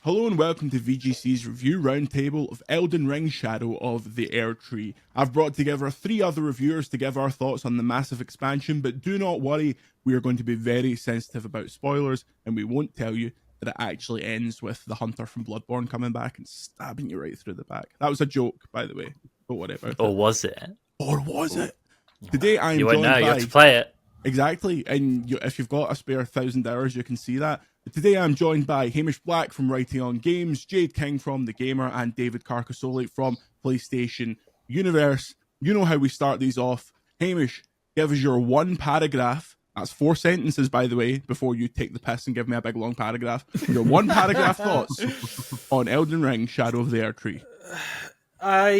Hello and welcome to VGC's review roundtable of Elden Ring Shadow of the Erdtree. I've brought together 3 other reviewers to give our thoughts on the massive expansion, but do not worry, we are going to be very sensitive about spoilers, and we won't tell you that it actually ends with the hunter from Bloodborne coming back and stabbing you right through the back. That was a joke, by the way, but whatever. Or was it? Or was it? Today I am You won't joined know, you by... have to play it. Exactly, and if you've got a spare 1,000 hours, you can see that. Today I'm joined by Hamish Black from Writing on Games, Jade King from The Gamer, and David Carcassoli from PlayStation Universe. You know how we start these off. Hamish, give us your one paragraph. That's 4 sentences, by the way, before you take the piss and give me a big long paragraph. Your one paragraph thoughts on Elden Ring Shadow of the Erdtree. How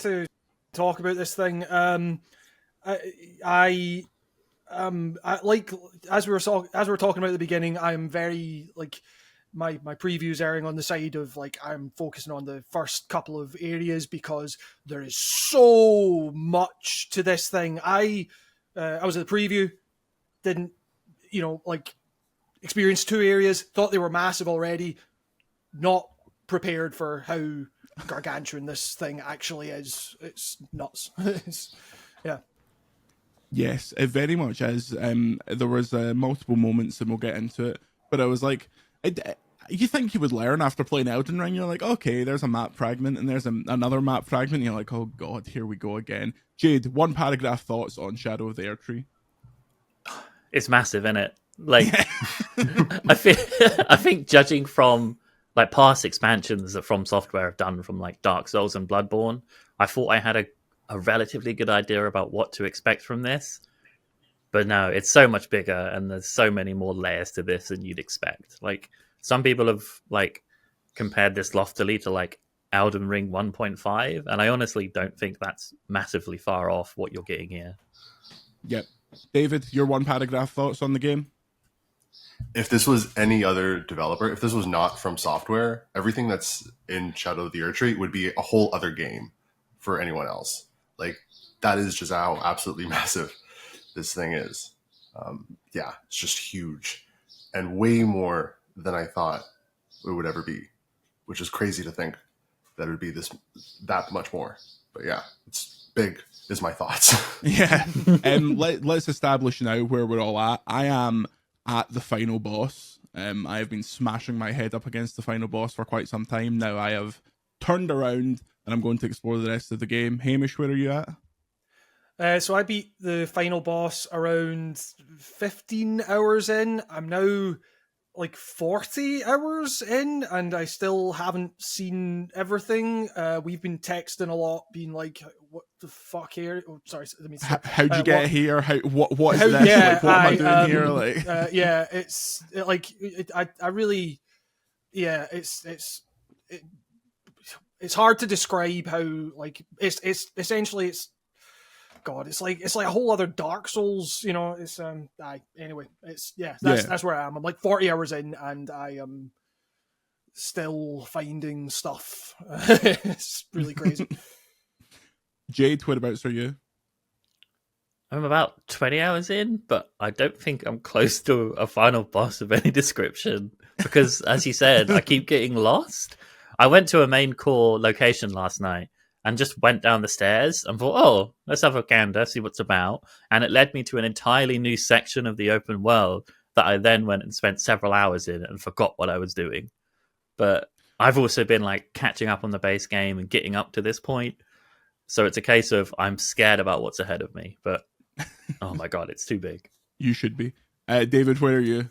to talk about this thing? I like as we were talking about at the beginning, I'm very like my previews erring on the side of like I'm focusing on the first couple of areas because there is so much to this thing. I was at the preview, didn't experience 2 areas, thought they were massive already, not prepared for how gargantuan this thing actually is. It's nuts. Yeah. Yes, it very much is. There was multiple moments, and we'll get into it. But I was like, you think you would learn after playing Elden Ring? You're like, okay, there's a map fragment, and there's another map fragment. And you're like, oh god, here we go again. Jade, one paragraph thoughts on Shadow of the Erdtree. It's massive, isn't it? Like, I think judging from like past expansions that From Software have done from like Dark Souls and Bloodborne, I thought I had a relatively good idea about what to expect from this, but no, it's so much bigger and there's so many more layers to this than you'd expect. Like, some people have like compared this loftily to like Elden Ring 1.5, and I honestly don't think that's massively far off what you're getting here. Yep. David, your one paragraph thoughts on the game? If this was any other developer, if this was not From Software, everything that's in Shadow of the Erdtree would be a whole other game for anyone else. Like, that is just how absolutely massive this thing is. Yeah, it's just huge and way more than I thought it would ever be, which is crazy to think that it would be that much more. But yeah, it's big is my thoughts. Yeah. Let's establish now where we're all at. I am at the final boss. I have been smashing my head up against the final boss for quite some time now. I have turned around and I'm going to explore the rest of the game. Hamish, where are you at? So I beat the final boss around 15 hours in. I'm now like 40 hours in, and I still haven't seen everything. We've been texting a lot, being like, "What the fuck here?" Oh, sorry, let me. How'd you get here? What is this? Yeah, like, what am I doing here? Like, yeah, I really, yeah, it's hard to describe how like it's essentially God, it's like a whole other Dark Souls, you know. It's anyway, that's where I am. I'm like 40 hours in, and I am still finding stuff. It's really crazy. Jade, whereabouts are you? I'm about 20 hours in, but I don't think I'm close to a final boss of any description because, as you said, I keep getting lost. I went to a main core location last night and just went down the stairs and thought, oh, let's have a gander, see what's about. And it led me to an entirely new section of the open world that I then went and spent several hours in and forgot what I was doing. But I've also been like catching up on the base game and getting up to this point. So it's a case of I'm scared about what's ahead of me. But oh my God, it's too big. You should be. David, where are you?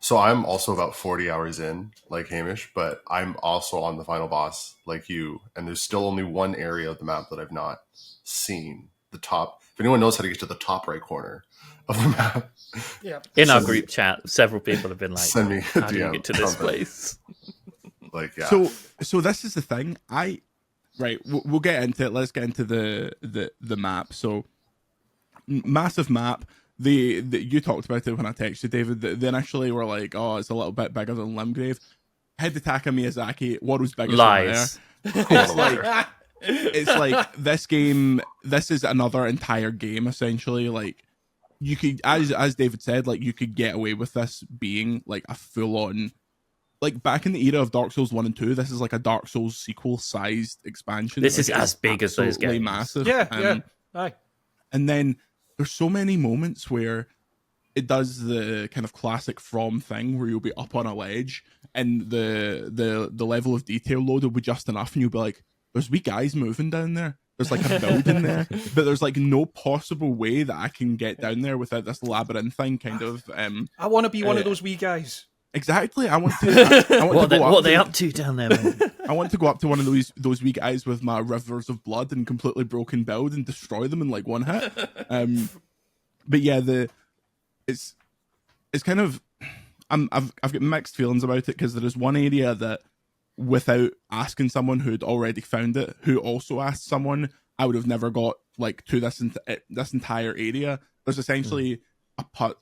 So I'm also about 40 hours in, like Hamish, but I'm also on the final boss, like you. And there's still only one area of the map that I've not seen. The top. If anyone knows how to get to the top right corner of the map. Yeah. In our group chat, several people have been like, send me how do you get to this place? Like, yeah. So this is the thing. We'll get into it. Let's get into the map. So massive map. You talked about it when I texted David. They initially were like, "Oh, it's a little bit bigger than Limgrave." Hidetaka Miyazaki, what was bigger Lies. than there? It's like this game. This is another entire game essentially. Like, you could, as David said, like you could get away with this being like a full on like back in the era of Dark Souls 1 and 2, this is like a Dark Souls sequel sized expansion. This Like, is as big as those absolutely games. massive. Yeah. Aye. And then there's so many moments where it does the kind of classic From thing where you'll be up on a ledge and the level of detail load will be just enough, and you'll be like, there's wee guys moving down there. There's like a building there, but there's like no possible way that I can get down there without this labyrinthine kind of. I want to be one of those wee guys. Exactly. I want to. I want to go up What are they up to down there, man? I want to go up to one of those wee guys with my rivers of blood and completely broken build and destroy them in like one hit. But yeah, it's kind of I've got mixed feelings about it, because there is one area that, without asking someone who'd already found it, who also asked someone, I would have never got like to this entire area. There's essentially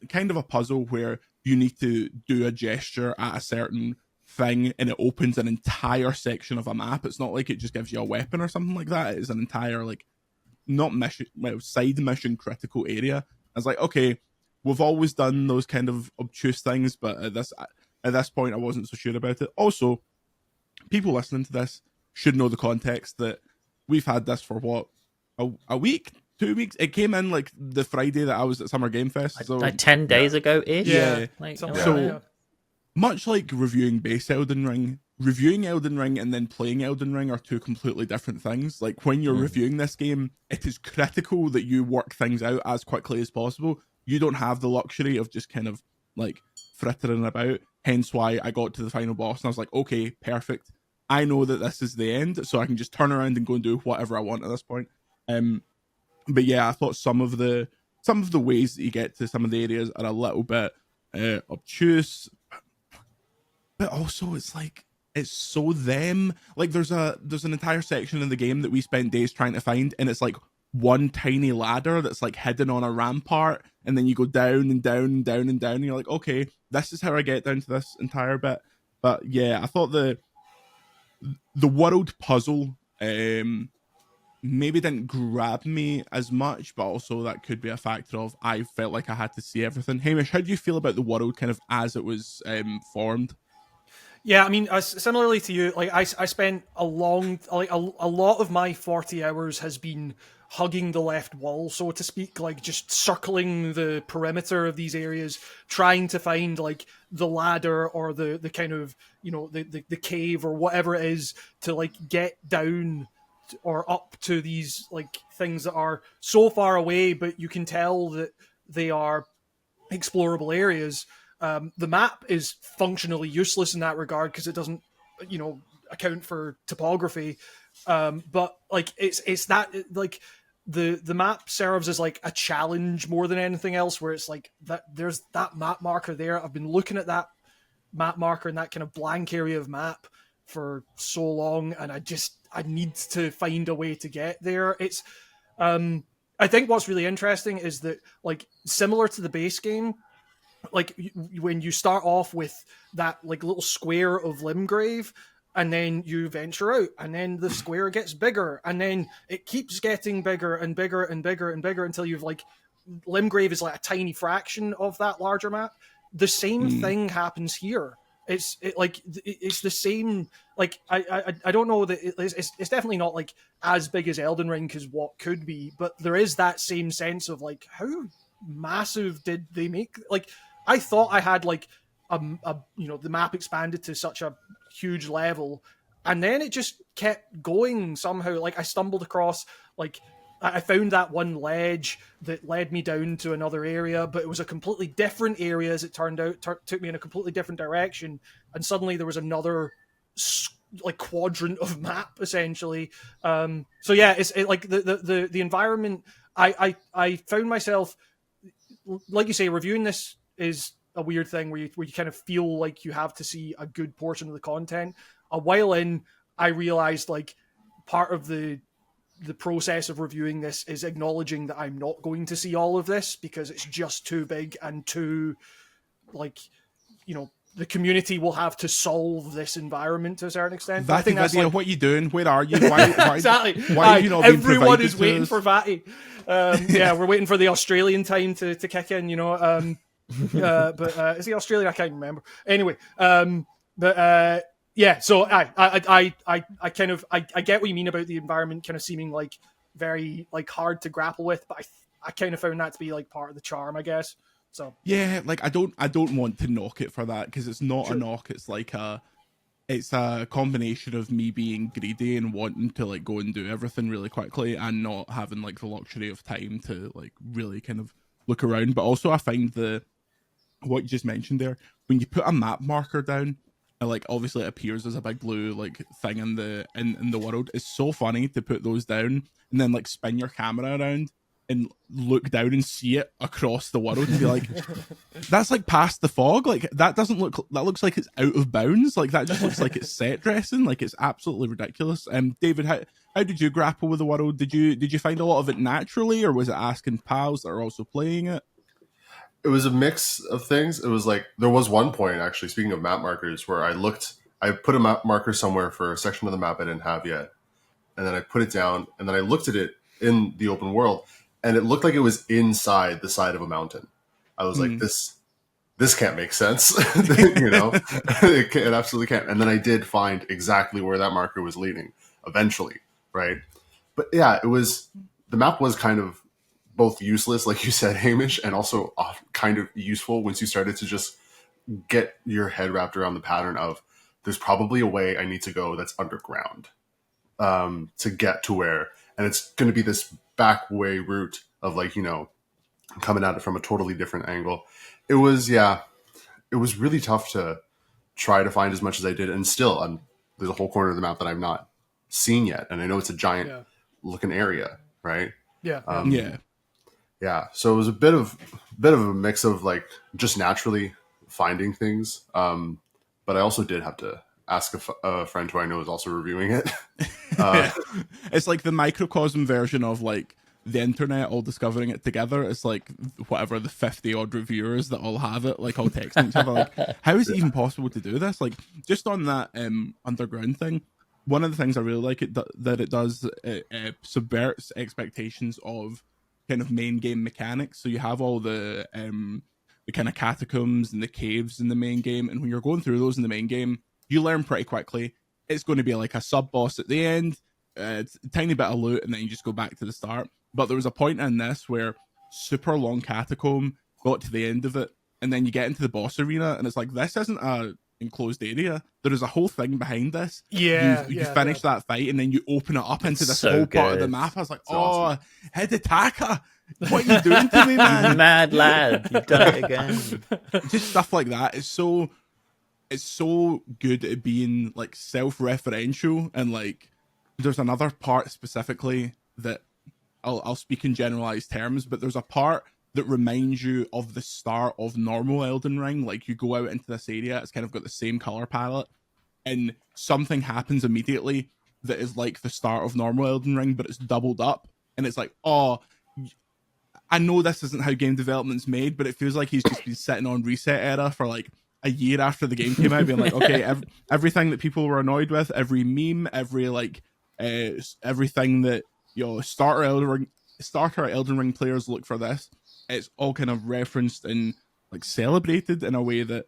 kind of a puzzle where you need to do a gesture at a certain thing and it opens an entire section of a map. It's not like it just gives you a weapon or something like that. It is an entire like not mission, well, side mission critical area. I was like, okay, we've always done those kind of obtuse things, but at this point I wasn't so sure about it. Also, people listening to this should know the context that we've had this for what, a week, 2 weeks. It came in like the Friday that I was at Summer Game Fest, so like 10 days ago ish. Yeah. Like, Something So- like that, yeah. much like reviewing base Elden Ring, reviewing Elden Ring and then playing Elden Ring are two completely different things. Like when you're reviewing this game, it is critical that you work things out as quickly as possible. You don't have the luxury of just kind of like frittering about. Hence why I got to the final boss and I was like, okay, perfect. I know that this is the end, so I can just turn around and go and do whatever I want at this point. But yeah, I thought some of the ways that you get to some of the areas are a little bit obtuse, but also it's like it's so them. Like there's an entire section in the game that we spent days trying to find, and it's like one tiny ladder that's like hidden on a rampart, and then you go down and down and down and down, and you're like, okay, this is how I get down to this entire bit. But yeah, I thought the world puzzle maybe didn't grab me as much, but also that could be a factor of I felt like I had to see everything. Hamish, how do you feel about the world kind of as it was formed? Yeah, I mean, similarly to you, like I spent a lot of my 40 hours has been hugging the left wall, so to speak, like just circling the perimeter of these areas, trying to find like the ladder or the kind of, you know, the cave or whatever it is to like get down or up to these like things that are so far away, but you can tell that they are explorable areas. The map is functionally useless in that regard because it doesn't, you know, account for topography. But like it's that like the map serves as like a challenge more than anything else, where it's like that there's that map marker there. I've been looking at that map marker and that kind of blank area of map for so long, and I need to find a way to get there. It's I think what's really interesting is that, like, similar to the base game, like when you start off with that like little square of Limgrave, and then you venture out, and then the square gets bigger, and then it keeps getting bigger and bigger and bigger and bigger until you've like Limgrave is like a tiny fraction of that larger map. The same thing happens here. It's the same. Like I don't know that it's definitely not like as big as Elden Ring because what could be, but there is that same sense of like how massive did they make? Like I thought I had like a you know, the map expanded to such a huge level, and then it just kept going somehow. Like I stumbled across like I found that one ledge that led me down to another area, but it was a completely different area as it turned out. Took me in a completely different direction, and suddenly there was another like quadrant of map essentially. So yeah, it's like the environment. I found myself, like you say, reviewing this is a weird thing where you kind of feel like you have to see a good portion of the content. A while in, I realized like part of the process of reviewing this is acknowledging that I'm not going to see all of this because it's just too big and too, like, you know, the community will have to solve this environment to a certain extent. I think that's Video, like, what are you doing? Where are you? Why exactly. Why have you not been Everyone provided is to waiting us? for Vatty. Yeah, we're waiting for the Australian time to kick in, you know. But is he Australian? I can't remember. Anyway, But yeah, so I kind of I get what you mean about the environment kind of seeming like very like hard to grapple with, but I kind of found that to be like part of the charm, I guess. So Yeah, like I don't want to knock it for that, because it's not a Sure. knock. It's a combination of me being greedy and wanting to like go and do everything really quickly, and not having like the luxury of time to like really kind of look around. But also I find what you just mentioned there, when you put a map marker down, and like obviously it appears as a big blue like thing in the world, it's so funny to put those down and then like spin your camera around and look down and see it across the world and be like, that's like past the fog. Like that looks like it's out of bounds. Like that just looks like it's set dressing. Like it's absolutely ridiculous. David, how did you grapple with the world? Did you find a lot of it naturally, or was it asking pals that are also playing it? It was a mix of things. It was like, there was one point, actually, speaking of map markers, where I put a map marker somewhere for a section of the map I didn't have yet. And then I put it down, and then I looked at it in the open world, and it looked like it was inside the side of a mountain. I was like, this can't make sense. You know, it absolutely can't. And then I did find exactly where that marker was leading eventually. Right. But yeah, the map was kind of both useless, like you said, Hamish, and also kind of useful once you started to just get your head wrapped around the pattern of, there's probably a way I need to go that's underground to get to where, and it's going to be this back way route of like, you know, coming at it from a totally different angle. It was really tough to try to find as much as I did, and still, there's a whole corner of the map that I've not seen yet, and I know it's a giant looking area, right? yeah, Yeah, so it was a bit of a mix of like just naturally finding things, but I also did have to ask a friend who I know is also reviewing it. It's like the microcosm version of like the internet all discovering it together. It's like whatever, the 50 odd reviewers that all have it, like all texting each other, like, how is it even possible to do this? Like, just on that underground thing, one of the things I really like that it does, subverts expectations of kind of main game mechanics. So you have all the kind of catacombs and the caves in the main game, and when you're going through those in the main game, you learn pretty quickly it's going to be like a sub boss at the end. It's a tiny bit of loot, and then you just go back to the start. But there was a point in this where super long catacomb got to the end of it, and then you get into the boss arena, and it's like, this isn't a enclosed area. There is a whole thing behind this. You finish that fight, and then you open it up into this whole part of the map. I was like, awesome. Hidetaka, what are you doing to me, man? Mad lad, you've done it again. Just stuff like that. It's so good at being like self-referential, and like there's another part specifically that I'll speak in generalized terms, but there's a part that reminds you of the start of normal Elden Ring. Like you go out into this area, it's kind of got the same color palette, and something happens immediately that is like the start of normal Elden Ring, but it's doubled up, and it's like, oh, I know this isn't how game development's made, but it feels like he's just been sitting on reset era for like a year after the game came out, being like, okay, everything that people were annoyed with, every meme, every like everything that, you know, starter Elden Ring players look for this, it's all kind of referenced and like celebrated in a way that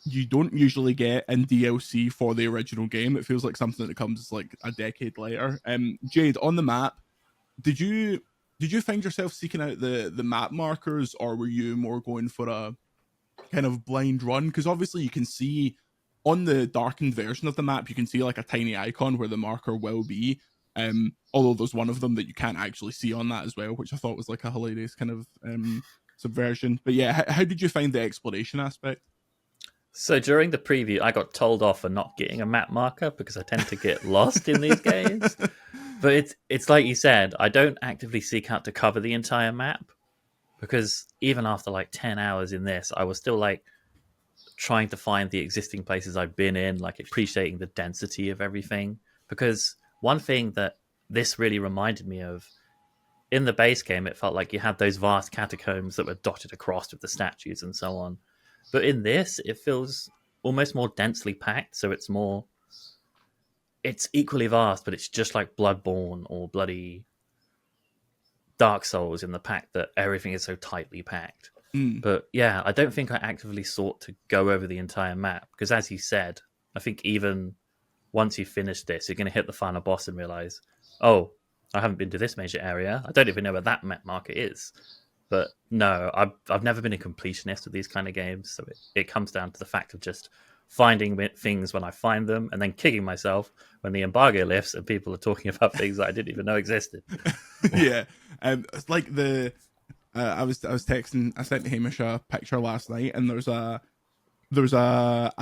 you don't usually get in DLC for the original game. It feels like something that comes like a decade later. Jade, on the map, did you find yourself seeking out the map markers, or were you more going for a kind of blind run? Because obviously you can see on the darkened version of the map, you can see like a tiny icon where the marker will be. Although there's one of them that you can't actually see on that as well, which I thought was like a hilarious kind of subversion. But yeah, how did you find the exploration aspect? So during the preview, I got told off for not getting a map marker because I tend to get lost in these games. But it's like you said, I don't actively seek out to cover the entire map, because even after like 10 hours in this, I was still like trying to find the existing places I've been in, like appreciating the density of everything. Because one thing that this really reminded me of, in the base game, it felt like you had those vast catacombs that were dotted across with the statues and so on. But in this, it feels almost more densely packed, so it's equally vast, but it's just like Bloodborne or bloody Dark Souls in the fact that everything is so tightly packed. But yeah, I don't think I actively sought to go over the entire map because, as you said, I think even once you finish this, you're going to hit the final boss and realize, oh, I haven't been to this major area. I don't even know where that map marker is. But no, I've never been a completionist with these kind of games, so it comes down to the fact of just finding things when I find them, and then kicking myself when the embargo lifts and people are talking about things that I didn't even know existed. Yeah, it's like I was texting. I sent Hamish a picture last night, and there's a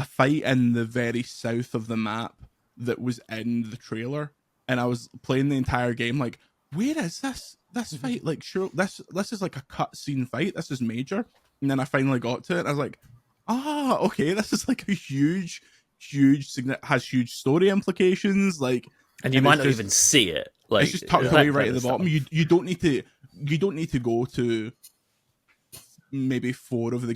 fight in the very south of the map that was in the trailer, and I was playing the entire game like, where is this fight? Like, sure, this is like a cutscene fight. This is major. And then I finally got to it. And I was like, okay, this is like a huge, has huge story implications. Like, and you might not even see it. Like, it's just tucked away right at the bottom. You don't need to go to maybe 4 of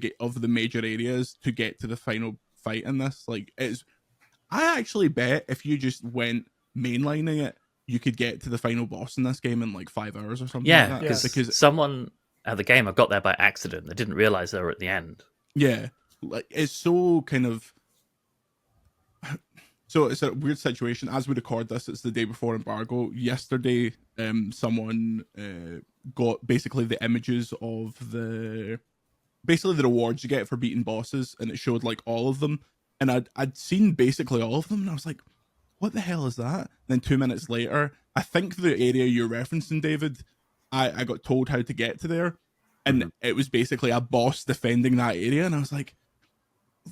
the major areas to get to the final fight in this. Like, I actually bet if you just went mainlining it, you could get to the final boss in this game in like 5 hours or something. Yeah, like that. Because someone at the game, I got there by accident. They didn't realize they were at the end. Yeah, like it's so kind of. So it's a weird situation. As we record this, it's the day before embargo. Yesterday, someone got basically the images of the rewards you get for beating bosses, and it showed like all of them. And I'd seen basically all of them, and I was like, what the hell is that? And then 2 minutes later, I think the area you're referencing, David, I got told how to get to there, and it was basically a boss defending that area, and I was like,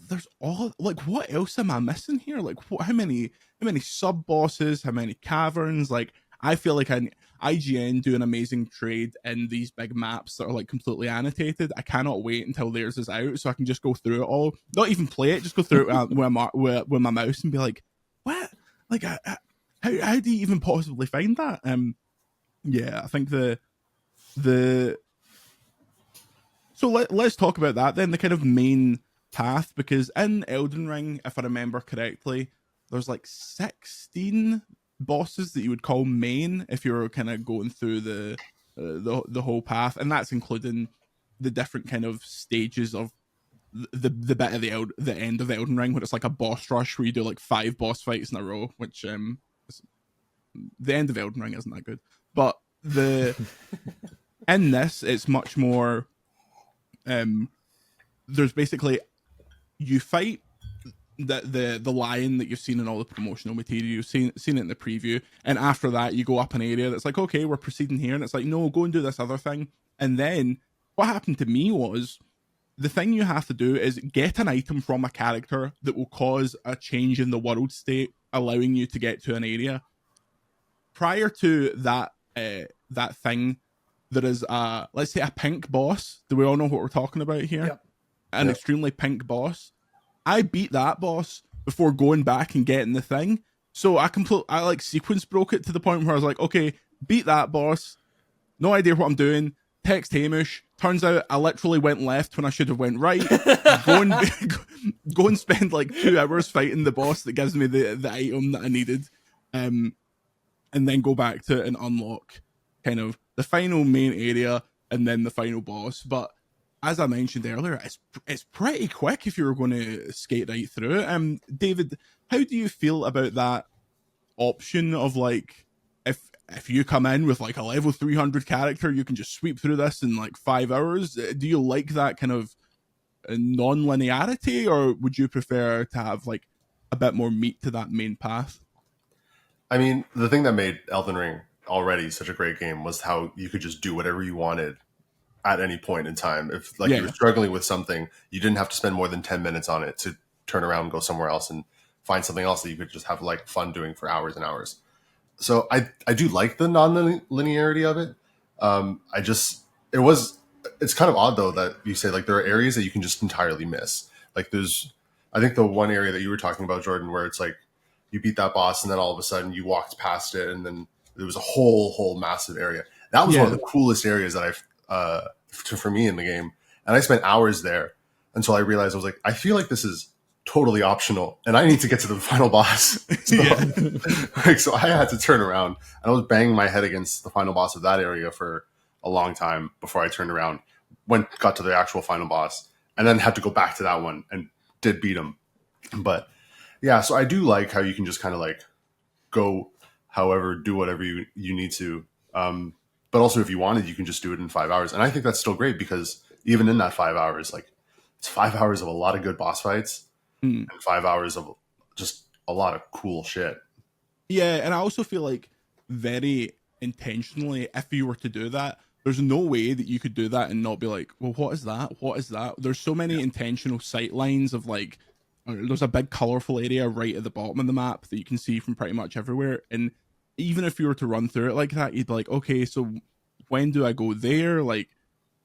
there's all, like, what else am I missing here? Like, how many sub bosses, how many caverns? Like, I feel like IGN do an amazing trade in these big maps that are like completely annotated. I cannot wait until theirs is out so I can just go through it all, not even play it, just go through it with my mouse and be like, what? Like, how do you even possibly find that? Yeah, I think so let's talk about that then, the kind of main path, because in Elden Ring, if I remember correctly, there's like 16 bosses that you would call main if you're kind of going through the whole path, and that's including the different kind of stages of the bit of the end of Elden Ring, where it's like a boss rush where you do like 5 boss fights in a row, which the end of Elden Ring isn't that good, but in this it's much more. There's basically, you fight the lion that you've seen in all the promotional material, you've seen it in the preview, and after that you go up an area that's like, okay, we're proceeding here, and it's like, no, go and do this other thing. And then what happened to me was, the thing you have to do is get an item from a character that will cause a change in the world state, allowing you to get to an area. Prior to that thing, there is let's say a pink boss. Do we all know what we're talking about here? Yep. An extremely pink boss. I beat that boss before going back and getting the thing. So I like sequence broke it to the point where I was like, okay, beat that boss. No idea what I'm doing. Text Hamish. Turns out I literally went left when I should have went right. go and spend like 2 hours fighting the boss that gives me the item that I needed. And then go back to it and unlock kind of the final main area and then the final boss. But as I mentioned earlier, it's pretty quick if you're going to skate right through it. David, how do you feel about that option of like, if you come in with like a level 300 character, you can just sweep through this in like 5 hours? Do you like that kind of non-linearity, or would you prefer to have like a bit more meat to that main path? I mean, the thing that made Elden Ring already such a great game was how you could just do whatever you wanted at any point in time. If like you were struggling with something, you didn't have to spend more than 10 minutes on it to turn around and go somewhere else and find something else that you could just have like fun doing for hours and hours. So I do like the non-linearity of it. It's kind of odd though that you say like there are areas that you can just entirely miss. Like I think the one area that you were talking about, Jordan, where it's like you beat that boss and then all of a sudden you walked past it and then there was a whole massive area. That was one of the coolest areas that for me in the game. And I spent hours there until I realized I was like, I feel like this is totally optional and I need to get to the final boss. So I had to turn around and I was banging my head against the final boss of that area for a long time before I turned around, got to the actual final boss, and then had to go back to that one and did beat him. But yeah, so I do like how you can just kind of like go however, do whatever you need to. But also, if you wanted, you can just do it in 5 hours, and I think that's still great because even in that 5 hours, like it's 5 hours of a lot of good boss fights and 5 hours of just a lot of cool shit. Yeah, and I also feel like very intentionally, if you were to do that, there's no way that you could do that and not be like, well, what is that? What is that? There's so many intentional sight lines of like, there's a big colorful area right at the bottom of the map that you can see from pretty much everywhere. And even if you were to run through it like that, you'd be like, okay, so when do I go there? Like,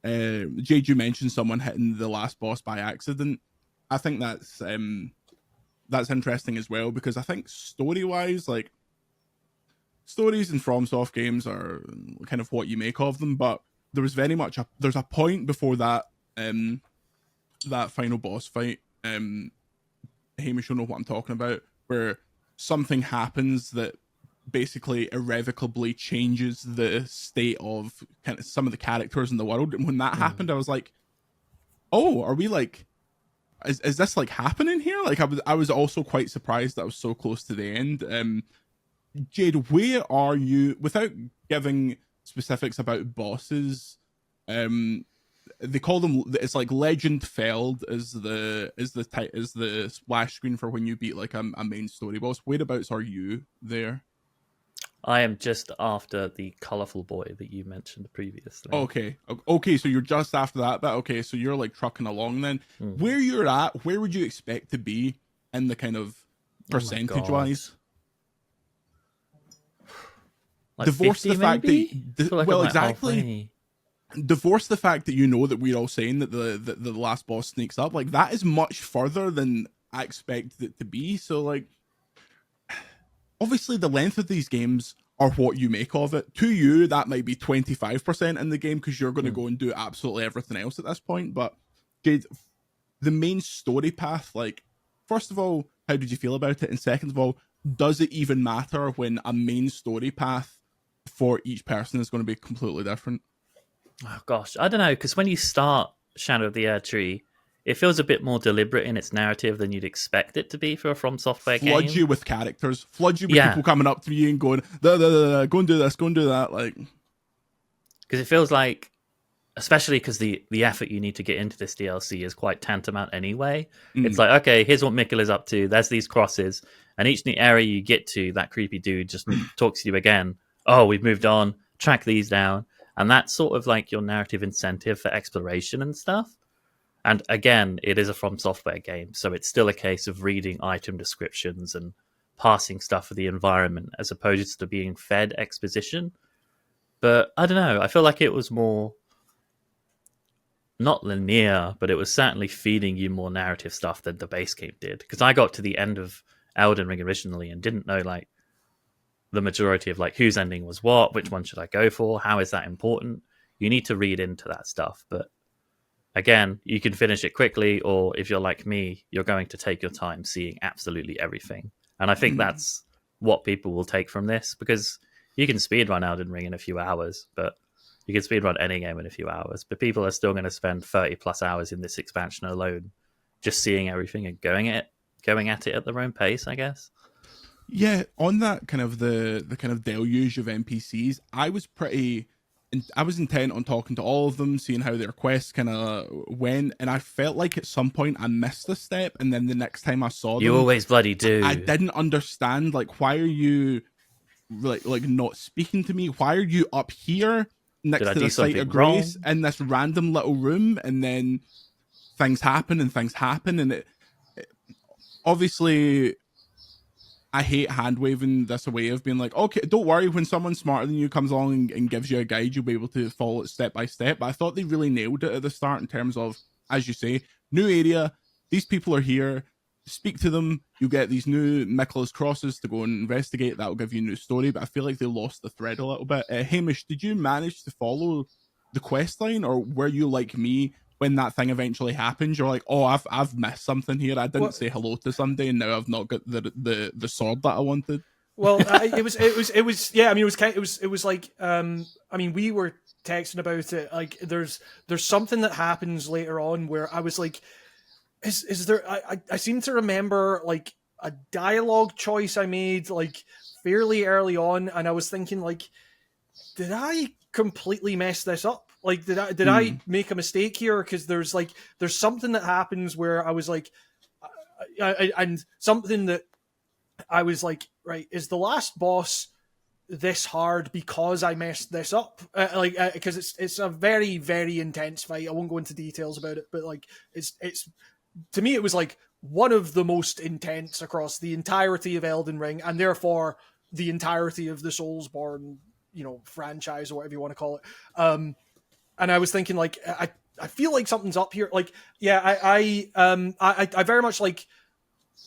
Jade, you mentioned someone hitting the last boss by accident. I think that's interesting as well, because I think story-wise, like, stories in FromSoft games are kind of what you make of them, but there was very much there's a point before that that final boss fight. Hamish, you'll know what I'm talking about, where something happens that basically irrevocably changes the state of kind of some of the characters in the world. And when that happened, I was like, oh, are we like, is this like happening here? Like I was also quite surprised that I was so close to the end. Jade, where are you, without giving specifics about bosses? They call them, it's like Legend Feld is the splash screen for when you beat like a main story boss. Whereabouts are you there? I am just after the colourful boy that you mentioned previously. Okay, so you're just after that, but okay, so you're like trucking along then. Where you're at, where would you expect to be in the kind of percentage wise? Like Divorce 50 the fact maybe? that Like well, I'm exactly. halfway. Divorce the fact that you know that we're all saying that the last boss sneaks up. Like that is much further than I expected it to be. So like, obviously the length of these games are what you make of it. To you, that might be 25% in the game because you're going to go and do absolutely everything else at this point. But Jade, the main story path, like, first of all, how did you feel about it? And second of all, does it even matter when a main story path for each person is going to be completely different? Oh gosh, I don't know, because when you start Shadow of the Erdtree, it feels a bit more deliberate in its narrative than you'd expect it to be for a From Software game. Flood you with characters, flood you with people coming up to you and going, go and do this, go and do that. Like, because it feels like, especially because the effort you need to get into this DLC is quite tantamount anyway. It's like, okay, here's what Mikkel is up to. There's these crosses, and each new area you get to, that creepy dude just talks to you again. Oh, we've moved on. Track these down. And that's sort of like your narrative incentive for exploration and stuff. And again, it is a From Software game, so it's still a case of reading item descriptions and passing stuff for the environment as opposed to being fed exposition. But I don't know, I feel like it was more, not linear, but it was certainly feeding you more narrative stuff than the base game did. Because I got to the end of Elden Ring originally and didn't know like the majority of like whose ending was what, which one should I go for, how is that important. You need to read into that stuff, but again, you can finish it quickly, or if you're like me, you're going to take your time seeing absolutely everything. And I think that's what people will take from this, because you can speedrun Elden Ring in a few hours, but you can speedrun any game in a few hours, but people are still going to spend 30 plus hours in this expansion alone just seeing everything and going at it at their own pace, I guess. Yeah, on that kind of the kind of deluge of NPCs, I was intent on talking to all of them, seeing how their quests kind of went, and I felt like at some point I missed a step, and then the next time I saw them, you always bloody do. I didn't understand, like, why are you like not speaking to me? Why are you up here next to the site of grace in this random little room? And then things happen, and it obviously, I hate hand waving this away of being like, okay, don't worry, when someone smarter than you comes along and gives you a guide, you'll be able to follow it step by step. But I thought they really nailed it at the start in terms of, as you say, new area, these people are here, speak to them, you get these new Mikkel's crosses to go and investigate, that'll give you a new story. But I feel like they lost the thread a little bit. Hamish, did you manage to follow the quest line, or were you like me? When that thing eventually happens, you're like, oh, I've missed something here. I didn't say hello to somebody, and now I've not got the sword that I wanted. Well, it was yeah. I mean, it was like I mean, we were texting about it. Like, there's something that happens later on where I was like, is there? I seem to remember like a dialogue choice I made like fairly early on, and I was thinking like, did I completely mess this up? Like, did I make a mistake here? Because there's something that happens where I was like, and something that I was like, right, is the last boss this hard because I messed this up? Because it's a very, very intense fight. I won't go into details about it, but like, it's to me, it was like one of the most intense across the entirety of Elden Ring, and therefore the entirety of the Soulsborne, franchise or whatever you want to call it. And I was thinking, like, I feel like something's up here. Like, yeah, I very much like.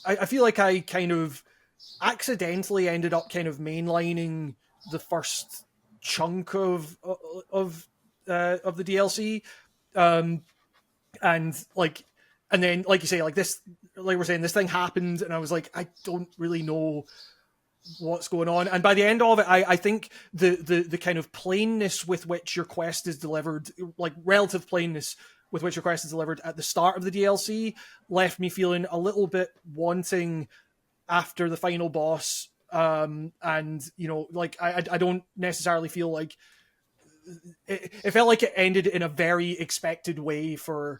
I feel like I kind of accidentally ended up kind of mainlining the first chunk of the DLC, and then like you say, like this, like we're saying, this thing happened, and I was like, I don't really know what's going on. And by the end of it, I think the kind of plainness with which your quest is delivered, like relative plainness with which your quest is delivered at the start of the DLC, left me feeling a little bit wanting after the final boss. And like I don't necessarily feel like it felt like it ended in a very expected way for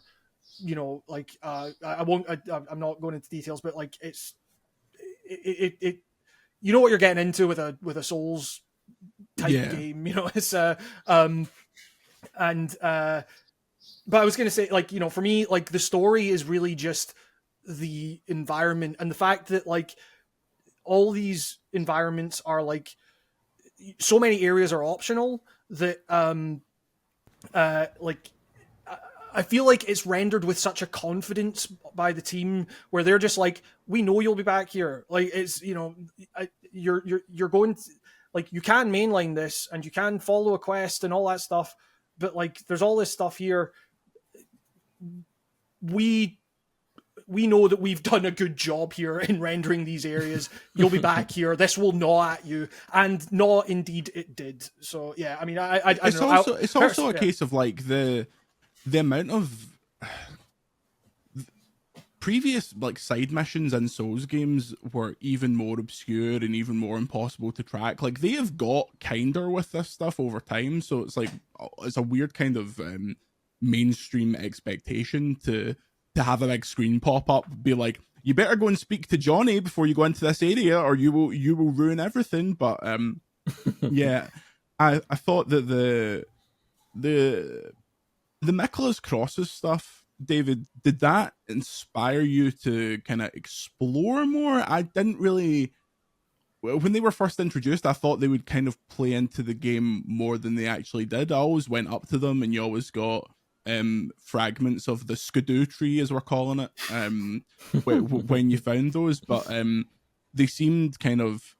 I'm not going into details, but like it you know what you're getting into with a Souls type game, it's but I was going to say, like, for me, like, the story is really just the environment, and the fact that, like, all these environments are, like, so many areas are optional that, like, I feel like it's rendered with such a confidence by the team where they're just like, we know you'll be back here. Like, it's, you're going to, like, you can mainline this and you can follow a quest and all that stuff, but, like, there's all this stuff here. We know that we've done a good job here in rendering these areas. You'll be back here. This will gnaw at you, and gnaw indeed it did. So yeah, I mean, I it's don't also know. it's also a case of like the amount of previous like side missions in Souls games were even more obscure and even more impossible to track. Like, they have got kinder with this stuff over time, so it's like it's a weird kind of mainstream expectation to have a big screen pop up, be like, you better go and speak to Johnny before you go into this area, or you will ruin everything. But yeah, I thought that the Nicholas Crosses stuff, David, did that inspire you to kind of explore more? I didn't really. When they were first introduced, I thought they would kind of play into the game more than they actually did. I always went up to them, and you always got fragments of the skidoo tree, as we're calling it, when you found those. But they seemed kind of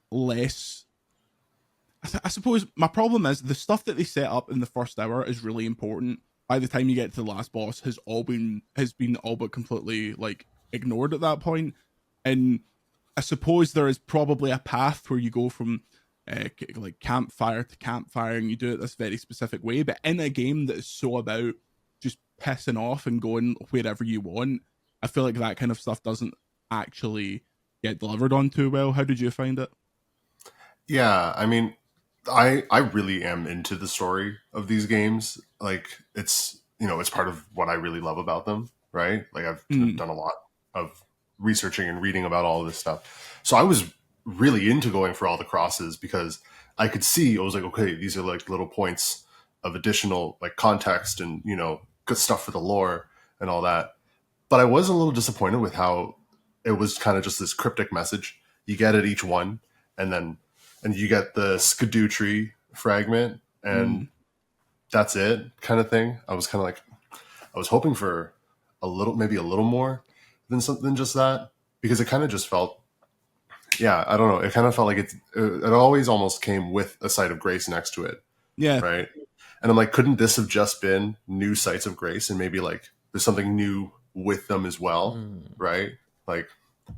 less. I suppose my problem is the stuff that they set up in the first hour is really important. By the time you get to the last boss, has been all but completely like ignored at that point. And I suppose there is probably a path where you go from like campfire to campfire, and you do it this very specific way. But in a game that is so about just pissing off and going wherever you want, I feel like that kind of stuff doesn't actually get delivered on too well. How did you find it? Yeah, I mean, I really am into the story of these games. Like, it's it's part of what I really love about them, right? Like, I've done a lot of researching and reading about all of this stuff. So I was really into going for all the crosses because I could see, I was like, okay, these are like little points of additional like context and, good stuff for the lore and all that. But I was a little disappointed with how it was kind of just this cryptic message. You get at each one, and you get the skidoo tree fragment, and that's it, kind of thing. I was kind of like, I was hoping for maybe a little more than something just that, because it kind of just felt, yeah, I don't know. It kind of felt like it always almost came with a site of grace next to it. Yeah. Right. And I'm like, couldn't this have just been new sites of grace, and maybe like there's something new with them as well? Right. Like,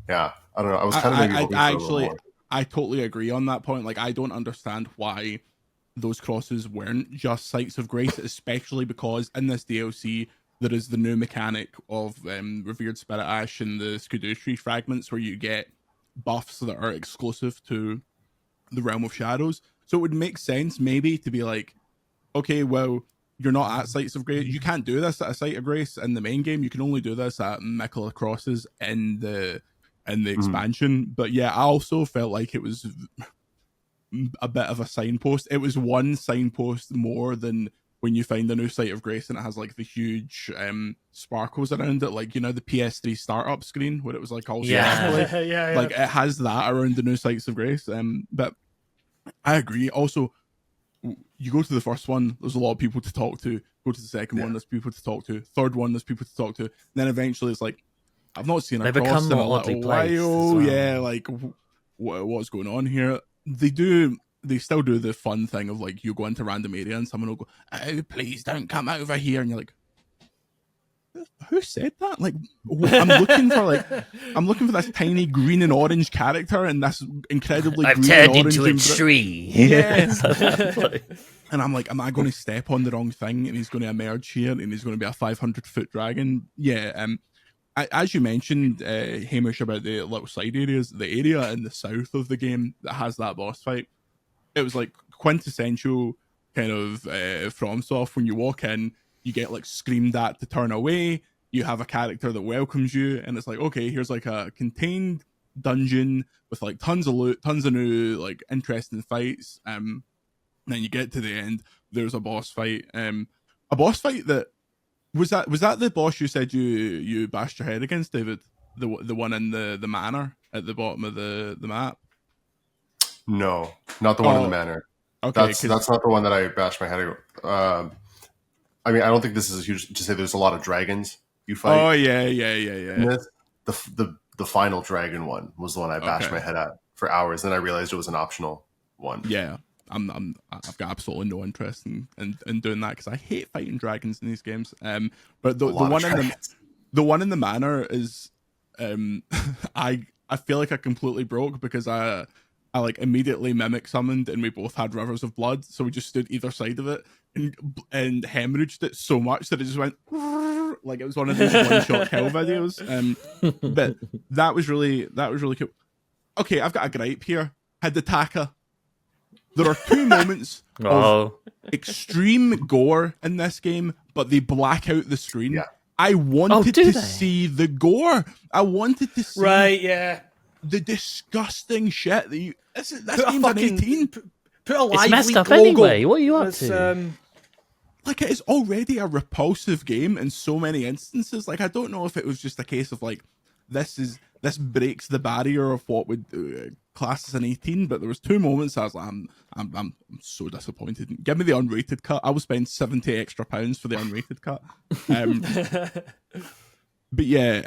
yeah, I don't know. I was kind of maybe hoping for a little more. I totally agree on that point. Like, I don't understand why those crosses weren't just sites of grace, especially because in this DLC there is the new mechanic of Revered Spirit Ash and the Scudutree fragments, where you get buffs that are exclusive to the Realm of Shadows. So it would make sense maybe to be like, okay, well, you're not at sites of grace. You can't do this at a site of grace in the main game. You can only do this at Mickle Crosses in the expansion. But yeah, I also felt like it was a bit of a signpost. It was one signpost more than when you find a new site of grace and it has like the huge sparkles around it, like, you know, the PS3 startup screen where it was like all Yeah. yeah. like it has that around the new sites of grace. But I agree. Also, you go to the first one, there's a lot of people to talk to. Go to the second one, there's people to talk to. Third one, there's people to talk to. And then eventually it's like, I've not seen a They cross become in a more oddly little placed as while. well. Yeah, like what's going on here? They still do the fun thing of like, you go into random area and someone will go, "Oh, please don't come over here," and you're like, who said that? Like, I'm looking for this tiny green and orange character and this incredibly I've green turned and orange into a and tree. Yeah. And I'm like, am I going to step on the wrong thing and he's going to emerge here and he's going to be a 500-foot dragon? Yeah. As you mentioned, Hamish, about the little side areas, the area in the south of the game that has that boss fight, it was like quintessential kind of FromSoft. When you walk in, you get like screamed at to turn away. You have a character that welcomes you, and it's like, okay, here's like a contained dungeon with like tons of loot, tons of new like interesting fights. Then you get to the end. There's a boss fight. A boss fight that was that the boss you said you bashed your head against, David? The one in the manor at the bottom of the map. No, not the one in the manor. Okay, that's not the one that I bashed my head against. I mean, I don't think this is a huge to say. There's a lot of dragons you fight. Oh yeah. The final dragon one was the one I bashed my head at for hours. Then I realized it was an optional one. Yeah, I've got absolutely no interest in doing that because I hate fighting dragons in these games. But the one in the manor is, I feel like I completely broke because I like immediately mimic summoned and we both had rivers of blood, so we just stood either side of it and hemorrhaged it so much that it just went like it was one of these one shot kill videos. But that was really cool. Okay, I've got a gripe here. Hidetaka. There are two moments of extreme gore in this game, but they black out the screen. Yeah. I wanted to see the gore. I wanted to see the disgusting shit that you. This game's an 18. Put a live it's messed leak up logo. anyway. What are you up to? Like, it is already a repulsive game in so many instances. Like, I don't know if it was just a case of like, this breaks the barrier of what would class as an 18. But there was two moments I was like, I'm so disappointed. Give me the unrated cut. I will spend £70 extra for the unrated cut. But yeah,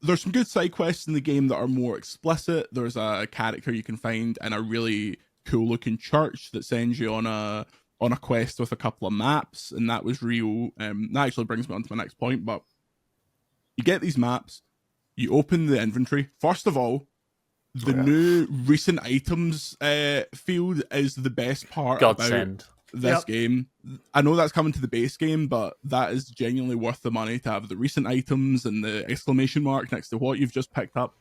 there's some good side quests in the game that are more explicit. There's a character you can find in a really cool looking church that sends you on a quest with a couple of maps, and that was real. That actually brings me on to my next point. But you get these maps, you open the inventory. First of all, the new recent items field is the best part Godsend. about this game. I know that's coming to the base game, but that is genuinely worth the money to have the recent items and the exclamation mark next to what you've just picked up.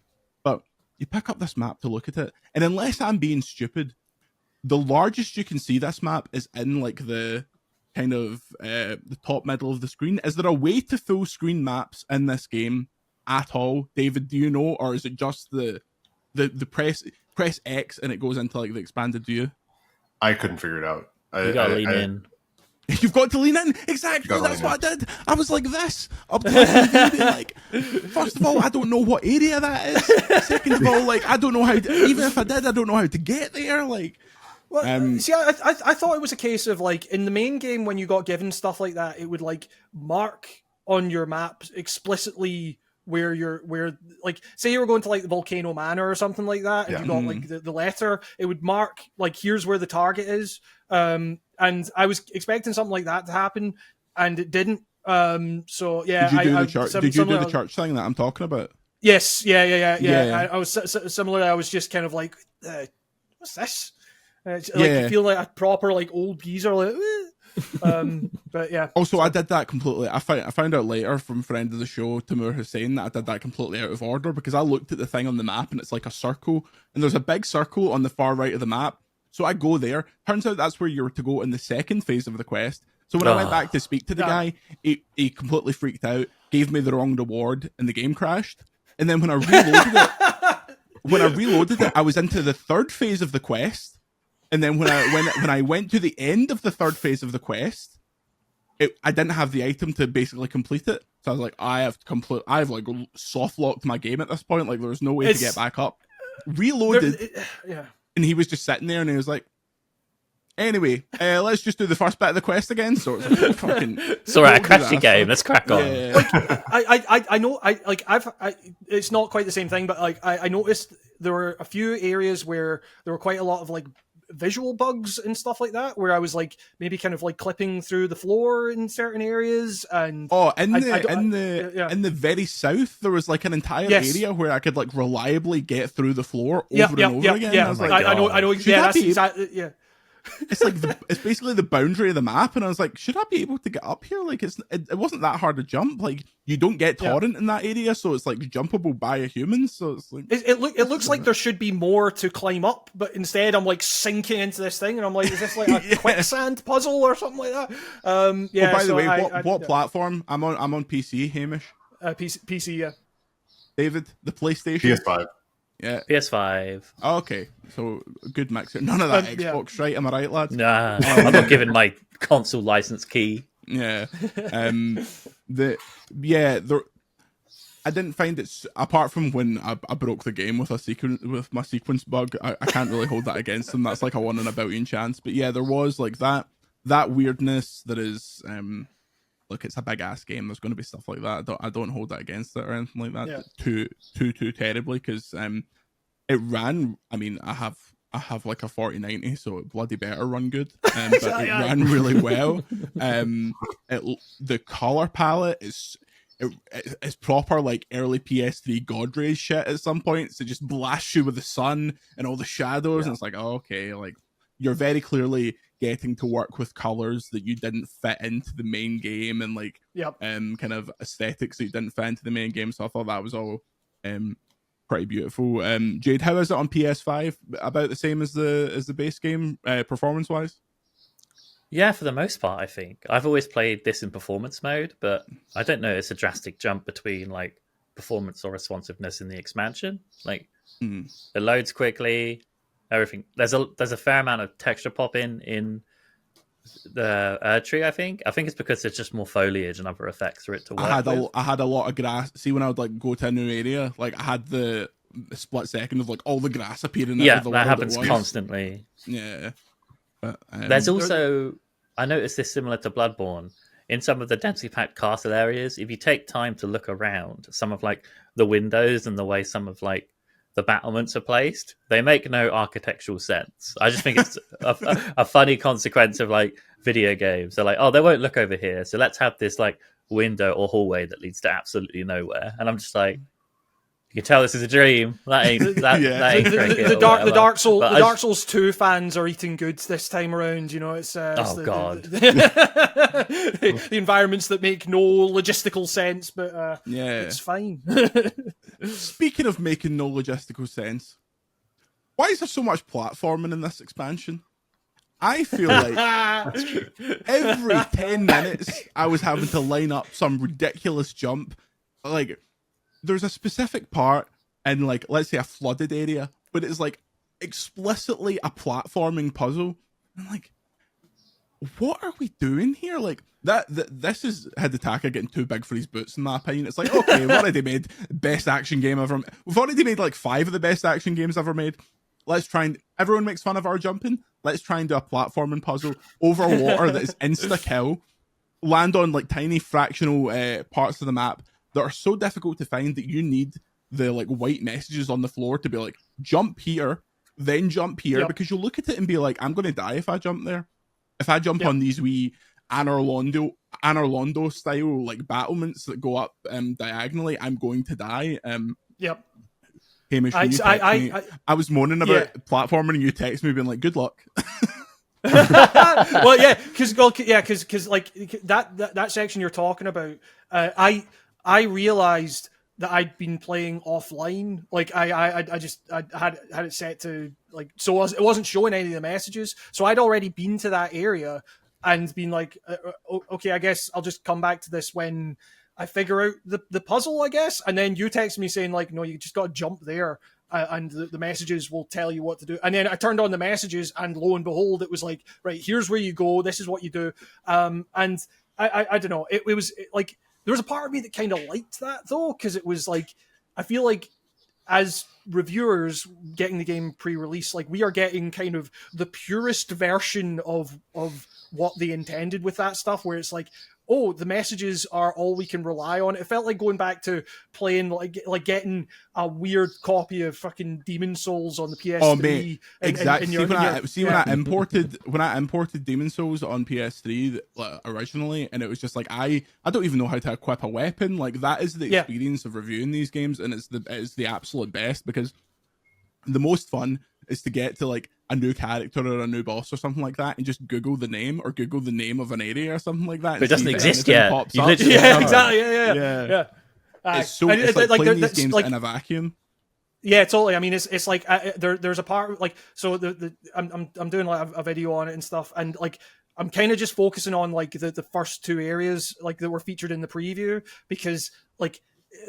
But you pick up this map to look at it, and unless I'm being stupid, the largest you can see this map is in like the kind of the top middle of the screen. Is there a way to full screen maps in this game at all, David? Do you know, or is it just the press X and it goes into like the expanded view? I couldn't figure it out. You gotta lean in. You've got to lean in. Exactly. That's what I did. I was like this up to my TV, being like, first of all, I don't know what area that is. Second of all, like, I don't know how to, even if I did, I don't know how to get there. Like, well, see, I thought it was a case of like in the main game when you got given stuff like that, it would like mark on your map explicitly where like, say you were going to like the Volcano Manor or something like that, and you got like the letter, it would mark like, here's where the target is. And I was expecting something like that to happen, and it didn't. So yeah, did you do the church thing that I'm talking about? Yes, yeah. Yeah. I was similar. I was just kind of like, what's this? Like you feel like a proper like old geezer. Like, but yeah. Also, I did that completely. I found out later from friend of the show, Timur Hussein, that I did that completely out of order because I looked at the thing on the map and it's like a circle, and there's a big circle on the far right of the map. So I go there. Turns out that's where you were to go in the second phase of the quest. So when I went back to speak to the guy, he completely freaked out, gave me the wrong reward, and the game crashed. And then when I reloaded it, I was into the third phase of the quest. And then when I went to the end of the third phase of the quest, I didn't have the item to basically complete it. So I was like, I've like soft locked my game at this point. Like there was no way to get back up. Reloaded, and he was just sitting there, and he was like, anyway, let's just do the first bit of the quest again. So it's like, fucking. Sorry, I crashed your game. Let's crack on. Yeah. Like, I know. It's not quite the same thing, but like, I noticed there were a few areas where there were quite a lot of like visual bugs and stuff like that, where I was like maybe kind of like clipping through the floor in certain areas. And in the very south, there was like an entire area where I could like reliably get through the floor over and over again. Yeah, I was like, I know. Yeah, that's exactly. Yeah. It's like it's basically the boundary of the map, and I was like, should I be able to get up here? Like it wasn't that hard to jump. Like you don't get torrent in that area, so it's like jumpable by a human. So it's like it looks like there should be more to climb up, but instead I'm like sinking into this thing, and I'm like, is this like a quicksand puzzle or something like that? Yeah. By the way, what platform? I'm on PC, Hamish. PC, yeah. David, the PlayStation. PS5. Yeah. PS5. Oh, okay, so good mixer. None of that Xbox, right? Am I right, lads? Nah, I'm not giving my console license key. Yeah. I didn't find it, apart from when I broke the game with my sequence bug. I can't really hold that against them. That's like a 1 in a billion chance. But yeah, there was like that weirdness that is look, it's a big ass game. There's going to be stuff like that. I don't hold that against it or anything like that too terribly, because it ran. I mean, I have like a 4090, so it bloody better run good. But it ran really well. The color palette is proper like early PS3 God Rays shit at some points. It just blasts you with the sun and all the shadows, and it's like, oh, okay, like you're very clearly getting to work with colors that you didn't fit into the main game, and like kind of aesthetics that you didn't fit into the main game. So I thought that was all pretty beautiful. Jade, how is it on PS5? About the same as the base game, performance wise? Yeah, for the most part, I think. I've always played this in performance mode, but I don't know, it's a drastic jump between like performance or responsiveness in the expansion. Like it loads quickly. Everything, there's a fair amount of texture pop in the Erdtree. I think it's because there's just more foliage and other effects for it to work. I had a lot of grass. See, when I would like go to a new area, like I had the split second of like all the grass appearing. Yeah, that happens constantly. Yeah, but, there's also, I noticed this similar to Bloodborne. In some of the densely packed castle areas, if you take time to look around, some of like the windows and the way some of like the battlements are placed, they make no architectural sense. I just think it's a funny consequence of like video games. They're like, oh, they won't look over here, so let's have this like window or hallway that leads to absolutely nowhere. And I'm just like, you can tell this is a dream. That ain't the Dark Souls 2 fans are eating good this time around. You know, it's God. The environments that make no logistical sense, but it's fine. Speaking of making no logistical sense, why is there so much platforming in this expansion? I feel like every 10 minutes I was having to line up some ridiculous jump. Like, there's a specific part in, like, let's say a flooded area, but it's like explicitly a platforming puzzle. I'm like, what are we doing here? Like this is Hidetaka getting too big for his boots, in my opinion. It's like, okay, we've already made best action game ever. We've already made like 5 of the best action games ever made. Let's try and everyone makes fun of our jumping. Let's try and do a platforming puzzle over water that is insta kill, land on like tiny fractional parts of the map that are so difficult to find that you need the like white messages on the floor to be like, jump here, then jump here, because you'll look at it and be like, I'm going to die if I jump there. If I jump on these wee Anor Londo style like battlements that go up diagonally, I'm going to die. Yep. Hamish, when you text me, I was moaning about platforming, and you text me being like, "Good luck." Well, yeah, because like that section you're talking about, I realized that I'd been playing offline. Like I had it set to like, so it wasn't showing any of the messages. So I'd already been to that area and been like, okay, I guess I'll just come back to this when I figure out the puzzle, I guess. And then you text me saying like, no, you just got to jump there. And the messages will tell you what to do. And then I turned on the messages, and lo and behold, it was like, right, here's where you go. This is what you do. And I don't know. It was like, there was a part of me that kind of liked that though, because it was like, I feel like as reviewers getting the game pre-release, like we are getting kind of the purest version of what they intended with that stuff, where it's like, oh, the messages are all we can rely on. It felt like going back to playing like getting a weird copy of fucking Demon Souls on the PS3. Oh mate, exactly. When I imported Demon Souls on PS3 originally, and it was just like I don't even know how to equip a weapon. Like that is the experience of reviewing these games, and it's the absolute best, because the most fun is to get to like a new character or a new boss or something like that, and just Google the name or Google the name of an area or something like that. But it doesn't exist yet. Exactly. Yeah. It's so it's like playing these games like, in a vacuum. Yeah, totally. I mean, it's like there's a part like, so I'm doing like a video on it and stuff, and like I'm kind of just focusing on like the first two areas like that were featured in the preview, because like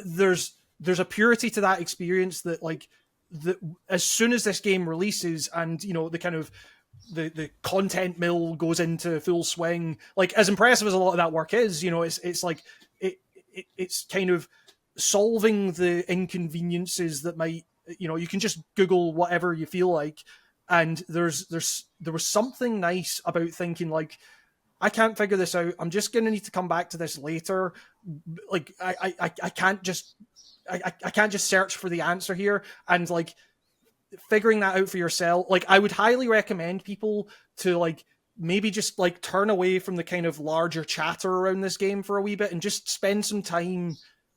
there's a purity to that experience that like as soon as this game releases and you know the kind of the content mill goes into full swing, like as impressive as a lot of that work is, you know, it's like it's kind of solving the inconveniences that might, you know, you can just Google whatever you feel like, and there was something nice about thinking like, I can't figure this out, I'm just gonna need to come back to this later. Like I can't just search for the answer here, and like figuring that out for yourself. Like I would highly recommend people to like maybe just like turn away from the kind of larger chatter around this game for a wee bit and just spend some time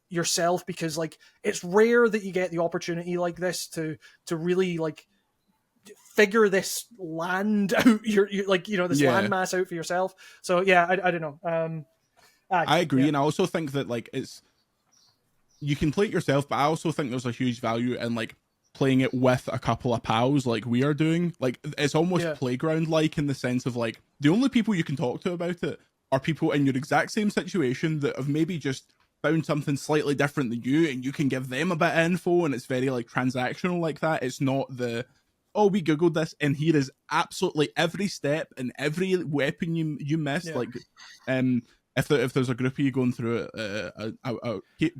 yourself, because like it's rare that you get the opportunity like this to really like figure this land out, you're like, you know, this landmass out for yourself. So yeah, I don't know. I agree, and I also think that like you can play it yourself, but I also think there's a huge value in like playing it with a couple of pals like we are doing. Like it's almost playground like, in the sense of like the only people you can talk to about it are people in your exact same situation that have maybe just found something slightly different than you, and you can give them a bit of info, and it's very like transactional like that. It's not the, oh, we googled this and here is absolutely every step and every weapon you missed. Like if there's a group of you going through it,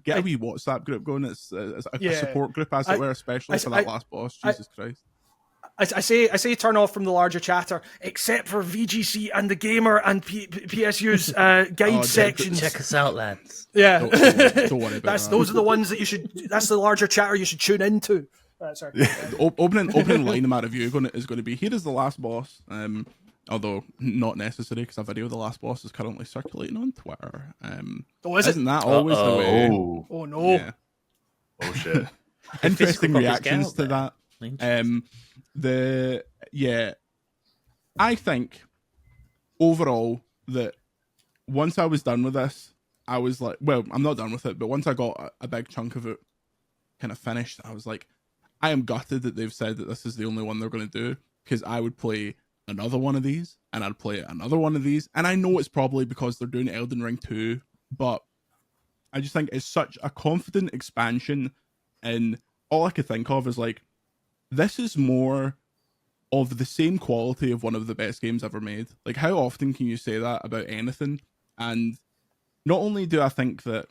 get a wee WhatsApp group going. It's a support group, as it were, especially for that last boss. Jesus Christ. I say turn off from the larger chatter, except for VGC and the Gamer and PSU's guide sections. Check us out, lads. Yeah, don't worry about that. Those are the ones that you should. That's the larger chatter you should tune into. Sorry. The opening line of my review is going to be, here is the last boss. Although not necessary, because a video of the last boss is currently circulating on Twitter. Isn't that always the way? Oh no! Yeah. Oh shit! Interesting reactions to that. I think overall that once I was done with this, I was like, well, I'm not done with it, but once I got a big chunk of it kind of finished, I was like, I am gutted that they've said that this is the only one they're going to do, because I would play another one of these, and I'd play another one of these, and I know it's probably because they're doing Elden Ring 2, but I just think it's such a confident expansion, and all I could think of is like, this is more of the same quality of one of the best games ever made. Like, how often can you say that about anything? And not only do I think that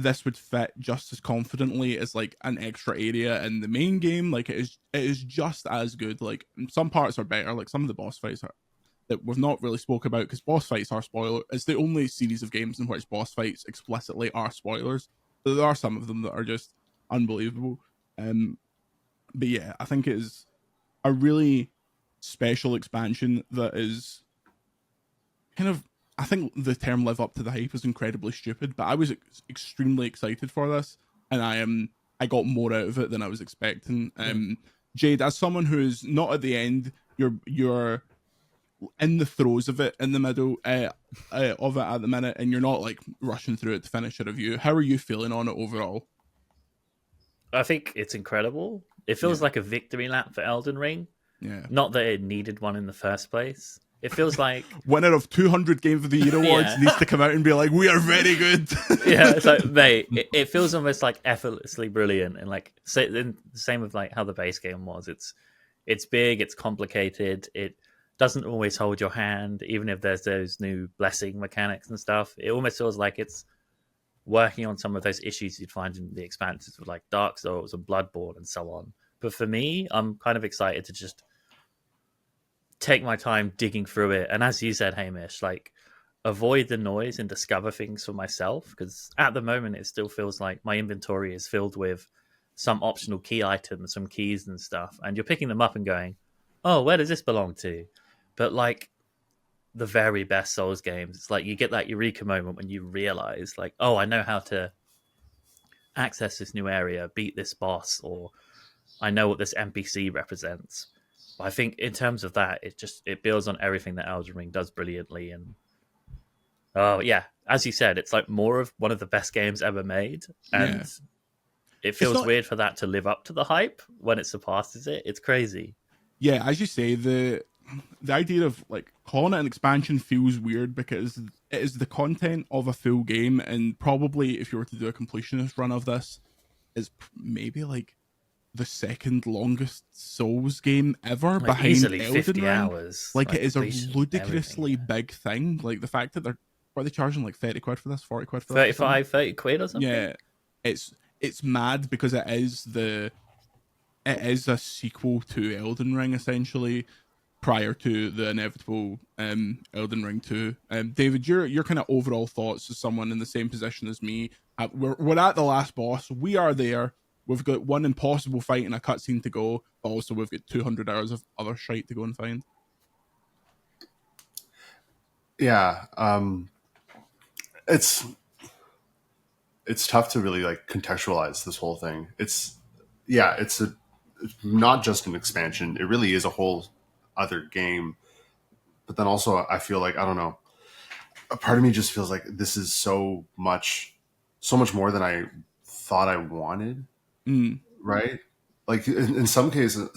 this would fit just as confidently as like an extra area in the main game, like it is just as good. Like some parts are better, like some of the boss fights are that we've not really spoke about, because boss fights are spoiler. It's the only series of games in which boss fights explicitly are spoilers. But there are some of them that are just unbelievable. But yeah, I think it is a really special expansion that is kind of, I think the term live up to the hype is incredibly stupid, but I was extremely excited for this, and I am I got more out of it than I was expecting. Jade, as someone who's not at the end, you're in the throes of it, in the middle of it at the minute, and you're not like rushing through it to finish a review. How are you feeling on it overall? I think it's incredible. It feels like a victory lap for Elden Ring. Yeah. Not that it needed one in the first place. It feels like winner of 200 Game of the Year awards needs to come out and be like, we are very good. Yeah, it's like, mate, it feels almost like effortlessly brilliant, and like the same with like how the base game was. It's big, it's complicated, it doesn't always hold your hand, even if there's those new blessing mechanics and stuff. It almost feels like it's working on some of those issues you'd find in the expansions with like Dark Souls and Bloodborne and so on. But for me, I'm kind of excited to just take my time digging through it, and as you said, Hamish, like avoid the noise and discover things for myself, because at the moment it still feels like my inventory is filled with some optional key items, some keys and stuff, and you're picking them up and going, oh, where does this belong to? But like the very best Souls games, it's like you get that eureka moment when you realize like, oh, I know how to access this new area, beat this boss, or I know what this NPC represents. I think in terms of that, it builds on everything that Elden Ring does brilliantly. And oh yeah, as you said, it's like more of one of the best games ever made, and it feels weird for that to live up to the hype when it surpasses it. It's crazy. Yeah, as you say, the idea of like calling it an expansion feels weird because it is the content of a full game, and probably if you were to do a completionist run of this, is maybe like the second longest Souls game ever, like behind easily Elden 50 Ring. hours. Like it is a ludicrously big thing. Like the fact that they're charging like 30 quid for this, 40 quid for this, 30 quid or something. Yeah, it's mad because it is a sequel to Elden Ring essentially, prior to the inevitable Elden Ring 2. David, your kind of overall thoughts as someone in the same position as me. We're at the last boss. We are there. We've got one impossible fight and a cutscene to go, but also we've got 200 hours of other shite to go and find. Yeah, it's tough to really like contextualize this whole thing. It's not just an expansion. It really is a whole other game. But then also, I feel like, I don't know, a part of me just feels like this is so much more than I thought I wanted. Right? Like in some cases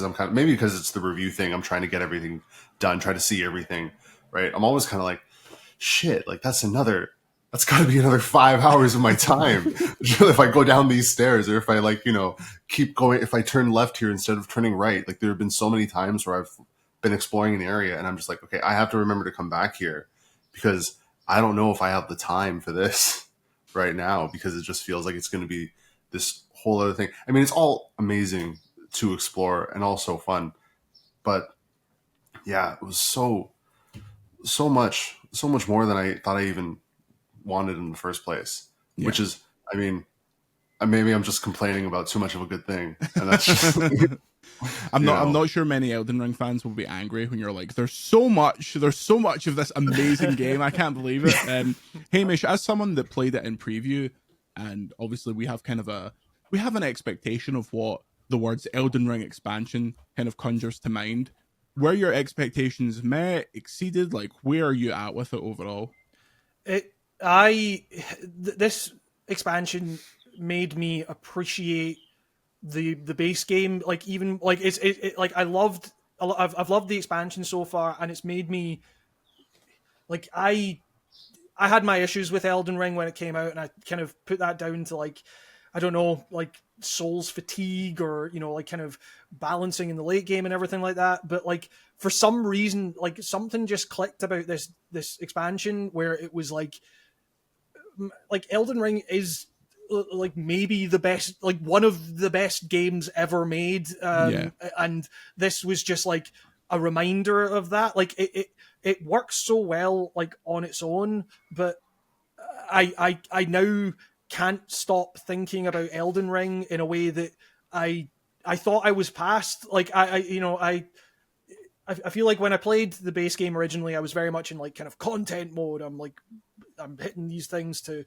I'm kind of, maybe because it's the review thing, I'm trying to get everything done, try to see everything, right? I'm always kind of like, shit, like that's got to be another 5 hours of my time if I go down these stairs, or if I like, keep going, if I turn left here instead of turning right. Like there have been so many times where I've been exploring an area and I'm just like, okay, I have to remember to come back here because I don't know if I have the time for this right now, because it just feels like it's going to be this whole other thing. I mean, it's all amazing to explore and also fun, but yeah, it was so much more than I thought I even wanted in the first place. Which is, I mean, maybe I'm just complaining about too much of a good thing, and that's just I'm not sure many Elden Ring fans will be angry when you're like, there's so much of this amazing game, I can't believe it. Hamish, as someone that played it in preview, and obviously we have an expectation of what the words Elden Ring expansion kind of conjures to mind. Were your expectations met, exceeded? Like, where are you at with it overall? This expansion made me appreciate the base game. Like even like like I've loved the expansion so far, and it's made me like I had my issues with Elden Ring when it came out, and I kind of put that down to like, I don't know, like Souls fatigue, or like kind of balancing in the late game and everything like that. But like for some reason, like something just clicked about this expansion where it was like Elden Ring is like maybe the best, like one of the best games ever made, and this was just like a reminder of that. Like it works so well like on its own, but I now can't stop thinking about Elden Ring in a way that I thought I was past. Like I I feel like when I played the base game originally, I was very much in like kind of content mode. I'm hitting these things to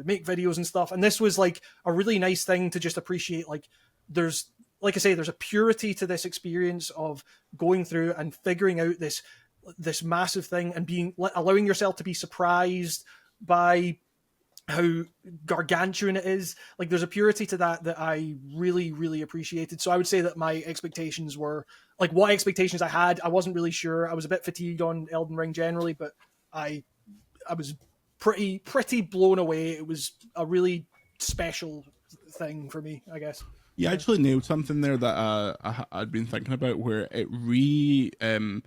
make videos and stuff, and this was like a really nice thing to just appreciate. Like there's, like I say, there's a purity to this experience of going through and figuring out this massive thing and allowing yourself to be surprised by how gargantuan it is. Like there's a purity to that I really, really appreciated. So I would say that my expectations were like what expectations I had. I wasn't really sure. I was a bit fatigued on Elden Ring generally, but I was pretty blown away. It was a really special thing for me, I guess. You actually nailed something there that I'd been thinking about, where it reignited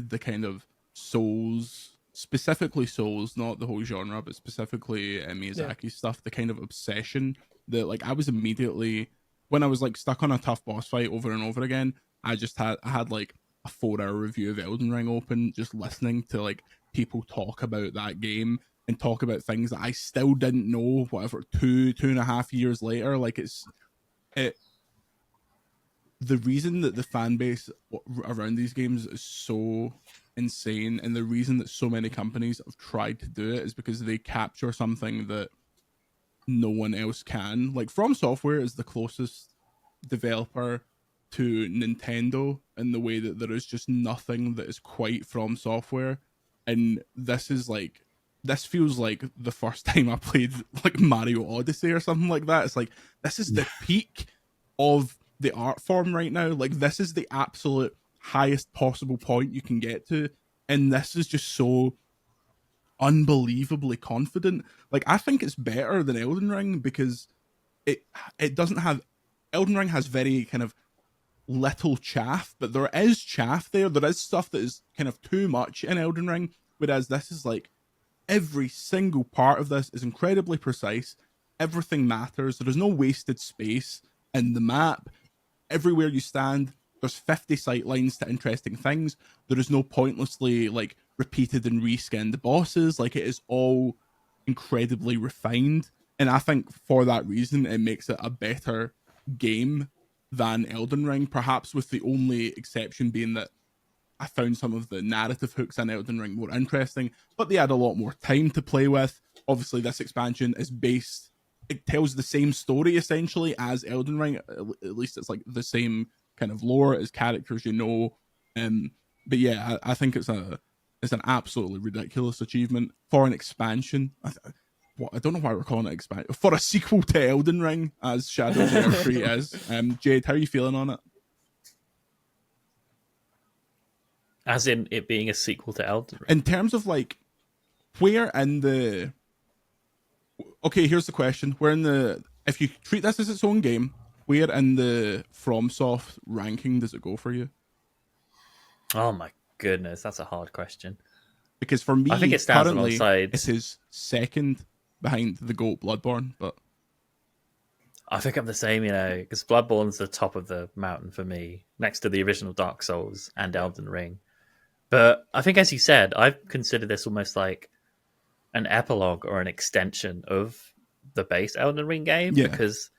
the kind of Souls, specifically Souls, not the whole genre, but specifically Miyazaki's stuff, the kind of obsession that, like, I was immediately, when I was like stuck on a tough boss fight over and over again, I had like a 4-hour review of Elden Ring open, just listening to like people talk about that game and talk about things that I still didn't know, whatever, 2.5 years later. Like the reason that the fan base around these games is so insane, and the reason that so many companies have tried to do it, is because they capture something that no one else can. Like, From Software is the closest developer to Nintendo in the way that there is just nothing that is quite From Software. And this feels like the first time I played like Mario Odyssey or something like that. It's like, this is the peak of the art form right now. Like, this is the absolute highest possible point you can get to, and this is just so unbelievably confident. Like, I think it's better than Elden Ring because it doesn't have, Elden Ring has very kind of little chaff, but there is chaff there. There is stuff that is kind of too much in Elden Ring, whereas this is like, every single part of this is incredibly precise. Everything matters. There is no wasted space in the map. Everywhere you stand, there's 50 sight lines to interesting things. There is no pointlessly like repeated and reskinned bosses. Like, it is all incredibly refined, and I think for that reason it makes it a better game than Elden Ring, perhaps with the only exception being that I found some of the narrative hooks in Elden Ring more interesting, but they had a lot more time to play with. Obviously, this expansion is based, it tells the same story essentially as Elden Ring. At least it's like the same kind of lore as characters, you know. But yeah, I think it's an absolutely ridiculous achievement for an expansion. I don't know why we're calling it expansion, for a sequel to Elden Ring, as Shadow of the Erdtree is. Jade, how are you feeling on it? As in it being a sequel to Elden Ring? In terms of like, where in the... Okay, here's the question. Where in the... If you treat this as its own game, where in the FromSoft ranking does it go for you? Oh my goodness, that's a hard question. Because for me, I think it stands currently, alongside... it is second behind the GOAT Bloodborne, but... I think I'm the same, you know, because Bloodborne's the top of the mountain for me, next to the original Dark Souls and Elden Ring. But I think, as you said, I consider this almost like an epilogue or an extension of the base Elden Ring game, because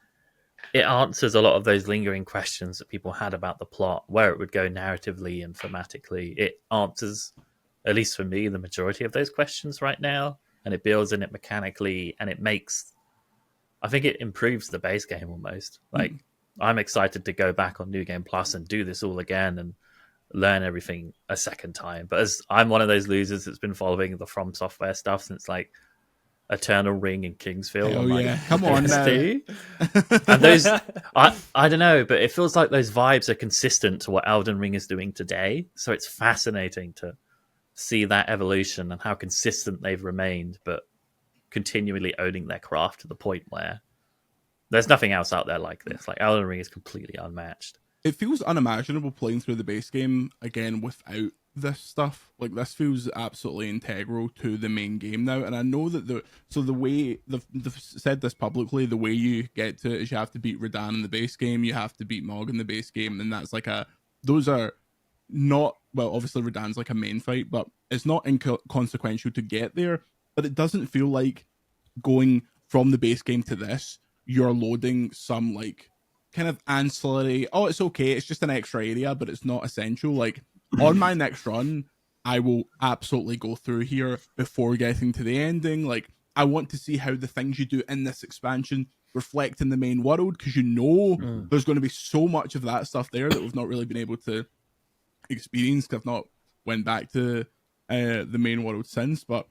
it answers a lot of those lingering questions that people had about the plot, where it would go narratively and thematically. It answers, at least for me, the majority of those questions right now, and it builds in it mechanically, and it makes... I think it improves the base game almost. Like, I'm excited to go back on New Game Plus and do this all again and learn everything a second time. But as I'm one of those losers that's been following the From Software stuff since like Eternal Ring and Kingsfield. Oh yeah, come on now. And those, I don't know, but it feels like those vibes are consistent to what Elden Ring is doing today. So it's fascinating to see that evolution and how consistent they've remained, but continually owning their craft to the point where there's nothing else out there like this. Like, Elden Ring is completely unmatched. It feels unimaginable playing through the base game again without this stuff. Like, this feels absolutely integral to the main game now. And I know that the way they've said this publicly, the way you get to it is you have to beat Radahn in the base game, you have to beat Mog in the base game, and that's like those are not, well, obviously Radahn's like a main fight, but it's not inconsequential to get there. But it doesn't feel like going from the base game to this, you're loading some like kind of ancillary, oh, it's okay, it's just an extra area, but it's not essential. Like, on my next run, I will absolutely go through here before getting to the ending. Like, I want to see how the things you do in this expansion reflect in the main world, because there's going to be so much of that stuff there that we've not really been able to experience, because I've not went back to the main world since. But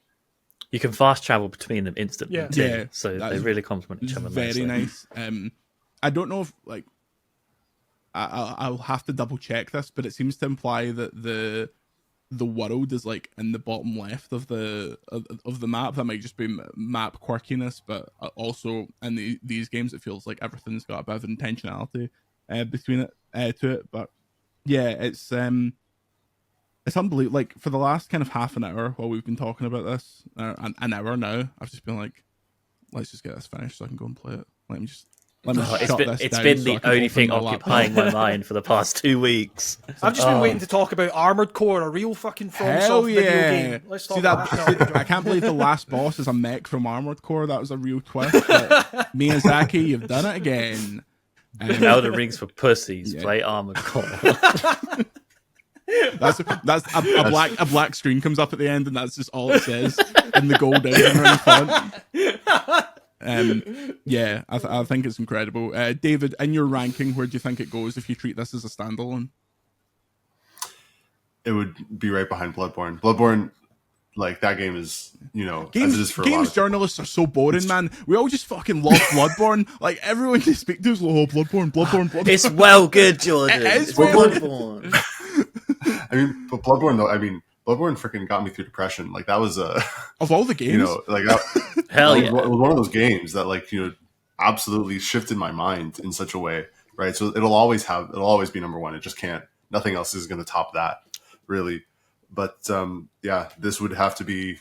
you can fast travel between them instantly. Yeah. Too, Yeah, so that they is really complement each other. very nicely. nice. I don't know if, like, I'll have to double check this, but it seems to imply that the world is like in the bottom left of the map. That might just be map quirkiness, but also in these games it feels like everything's got a bit of intentionality between it to it. But yeah, it's unbelievable. Like, for the last kind of half an hour while we've been talking about this, an hour now, I've just been like, let's just get this finished so I can go and play it. Let me shut this It's down been so the I can only open thing my occupying laptop. my mind for the past 2 weeks. I've just been waiting to talk about Armored Core, a real fucking Hell FromSoft yeah! video game. Let's talk See about that? that. No, I can't believe the last boss is a mech from Armored Core. That was a real twist. But Miyazaki, you've done it again. Elden Rings for pussies. Yeah. Play Armored Core. That's a black screen comes up at the end, and that's just all it says in the gold Elden Ring font. Yeah, I think it's incredible. David, in your ranking, where do you think it goes if you treat this as a standalone? It would be right behind Bloodborne. Bloodborne, like, that game is, as it is for a lot Games of people. journalists are so boring, man. We all just fucking love Bloodborne. Like, everyone you speak to is like, oh, Bloodborne. It's well good, Jordan. It is It's well Bloodborne. I mean, but Bloodborne, though, Bloodborne freaking got me through depression. Like, that was Of all the games, Hell it yeah. was one of those games that, like, absolutely shifted my mind in such a way, right? So it'll always be number one. It just can't. Nothing else is going to top that, really. But yeah, this would have to be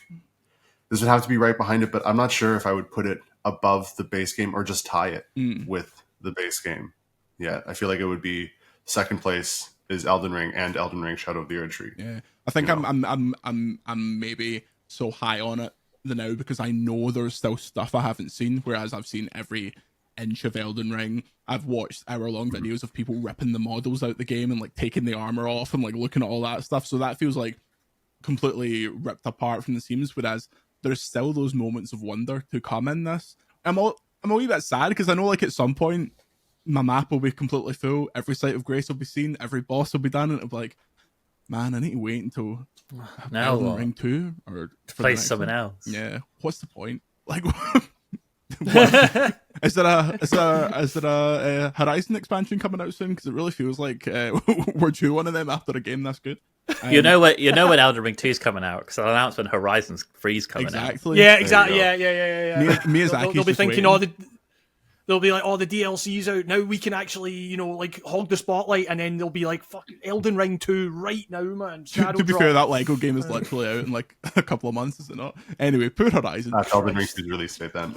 right behind it. But I'm not sure if I would put it above the base game or just tie it with the base game. Yeah, I feel like it would be second place is Elden Ring and Elden Ring Shadow of the Erdtree. yeah. I think I'm maybe so high on it now because I know there's still stuff I haven't seen, whereas I've seen every inch of Elden Ring. I've watched hour-long videos of people ripping the models out the game and like taking the armor off and like looking at all that stuff. So that feels like completely ripped apart from the seams. Whereas there's still those moments of wonder to come in this. I'm a wee bit sad because I know like at some point my map will be completely full. Every site of grace will be seen. Every boss will be done, and it'll be like, man, I need to wait until Now Elden what? Ring 2 or for the Play next something one. else. Yeah, what's the point? Like, what? Is there a Horizon expansion coming out soon? Because it really feels like we're due one of them after a game that's good. You know when Elden Ring 2 is coming out because I'll announce when Horizon 3 is coming out. Exactly. Yeah, There exactly. you Yeah. Miyazaki's They'll be just thinking waiting. they'll be like, the DLC's out now. We can actually, like hog the spotlight, and then they'll be like, "Fuck Elden Ring 2 right now, man." Shadow To be drop. fair, that Lego game is literally out in like a couple of months, is it not? Anyway, poor Horizon. That's Elden Ring 2's release date then.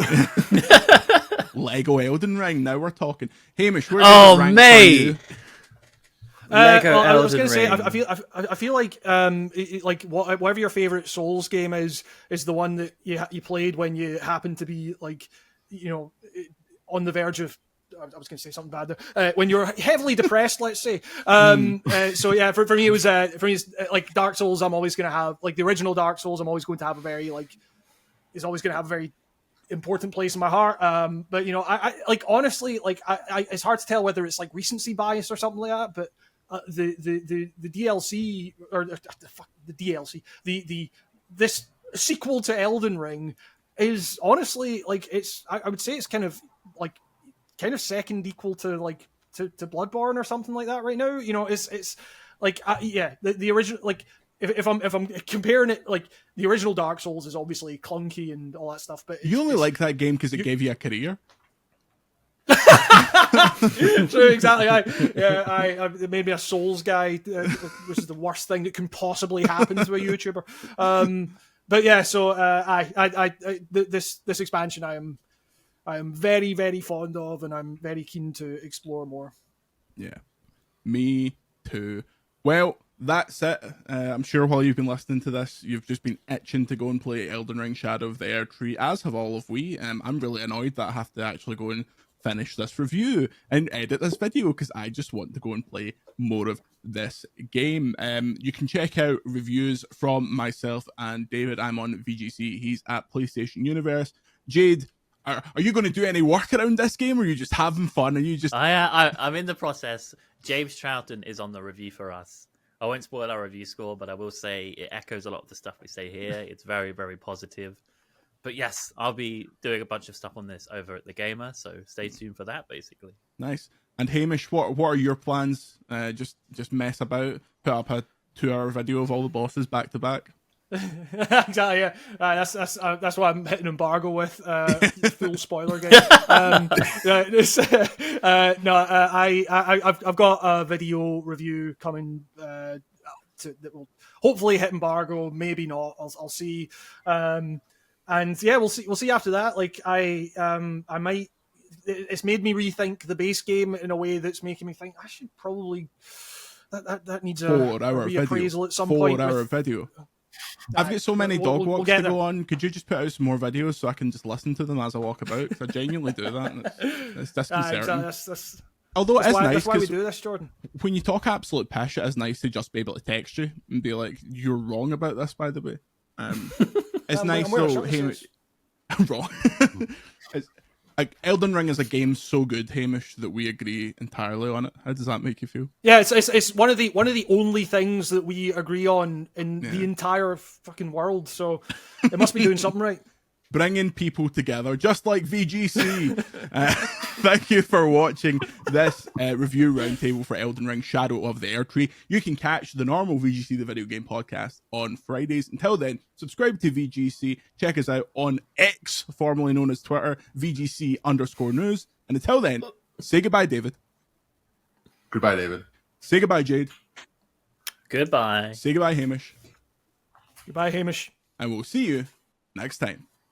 Lego Elden Ring. Now we're talking. Hamish, where Oh, does it rank mate! for you? Lego I was Elden gonna say, Ring. I feel like whatever your favorite Souls game is the one that you played when you happened to be like, on the verge of. I was going to say something bad there. When you're heavily depressed, let's say. So yeah, for me it was like Dark Souls. I'm always going to have like the original Dark Souls. I'm always going to have a very is always going to have a very important place in my heart. But I like honestly like I it's hard to tell whether it's like recency bias or something like that. But the DLC or the DLC this sequel to Elden Ring is honestly like I would say it's kind of second equal to like to Bloodborne or something like that right now. It's like the original like if I'm comparing it, like the original Dark Souls is obviously clunky and all that stuff, but You only like that game because it gave you a career. True, exactly. It made me a Souls guy, which is the worst thing that can possibly happen to a YouTuber. But yeah, so this expansion I am very, very fond of, and I'm very keen to explore more. Yeah, me too. Well, that's it. I'm sure while you've been listening to this, you've just been itching to go and play Elden Ring Shadow of the Erdtree, as have all of we. I'm really annoyed that I have to actually go and finish this review and edit this video because I just want to go and play more of this game. You can check out reviews from myself and David. I'm on VGC. He's at PlayStation Universe. Jade, are you going to do any work around this game, or are you just having fun? Are you just... I'm in the process. James Troughton is on the review for us. I won't spoil our review score, but I will say it echoes a lot of the stuff we say here. It's very, very positive. But yes, I'll be doing a bunch of stuff on this over at The Gamer, so stay tuned for that, basically. Nice. And Hamish, what are your plans? Just mess about, put up a 2-hour video of all the bosses back to back? Exactly. Yeah. That's what I'm hitting embargo with. Full spoiler game. I've got a video review coming that will hopefully hit embargo. Maybe not. I'll see. And yeah, we'll see after that. Like I might. It's made me rethink the base game in a way that's making me think I should probably that needs a 4-hour reappraisal at some 4-hour video. I've got so many dog walks to go on. Could you just put out some more videos so I can just listen to them as I walk about? Because I genuinely do that. And it's disconcerting. Although it is nice, that's why we do this, Jordan. When you talk absolute pish, it is nice to just be able to text you and be like, "You're wrong about this, by the way." It's nice though. I'm wrong. Elden Ring is a game so good, Hamish, that we agree entirely on it. How does that make you feel? Yeah, it's one of the only things that we agree on in the entire fucking world. So it must be doing something right. Bringing people together, just like VGC. Thank you for watching this review roundtable for Elden Ring Shadow of the Erdtree. You can catch the normal VGC, the video game podcast, on Fridays. Until then, subscribe to VGC. Check us out on X, formerly known as Twitter, VGC_news. And until then, say goodbye, David. Goodbye, David. Say goodbye, Jade. Goodbye. Say goodbye, Hamish. Goodbye, Hamish. And we'll see you next time.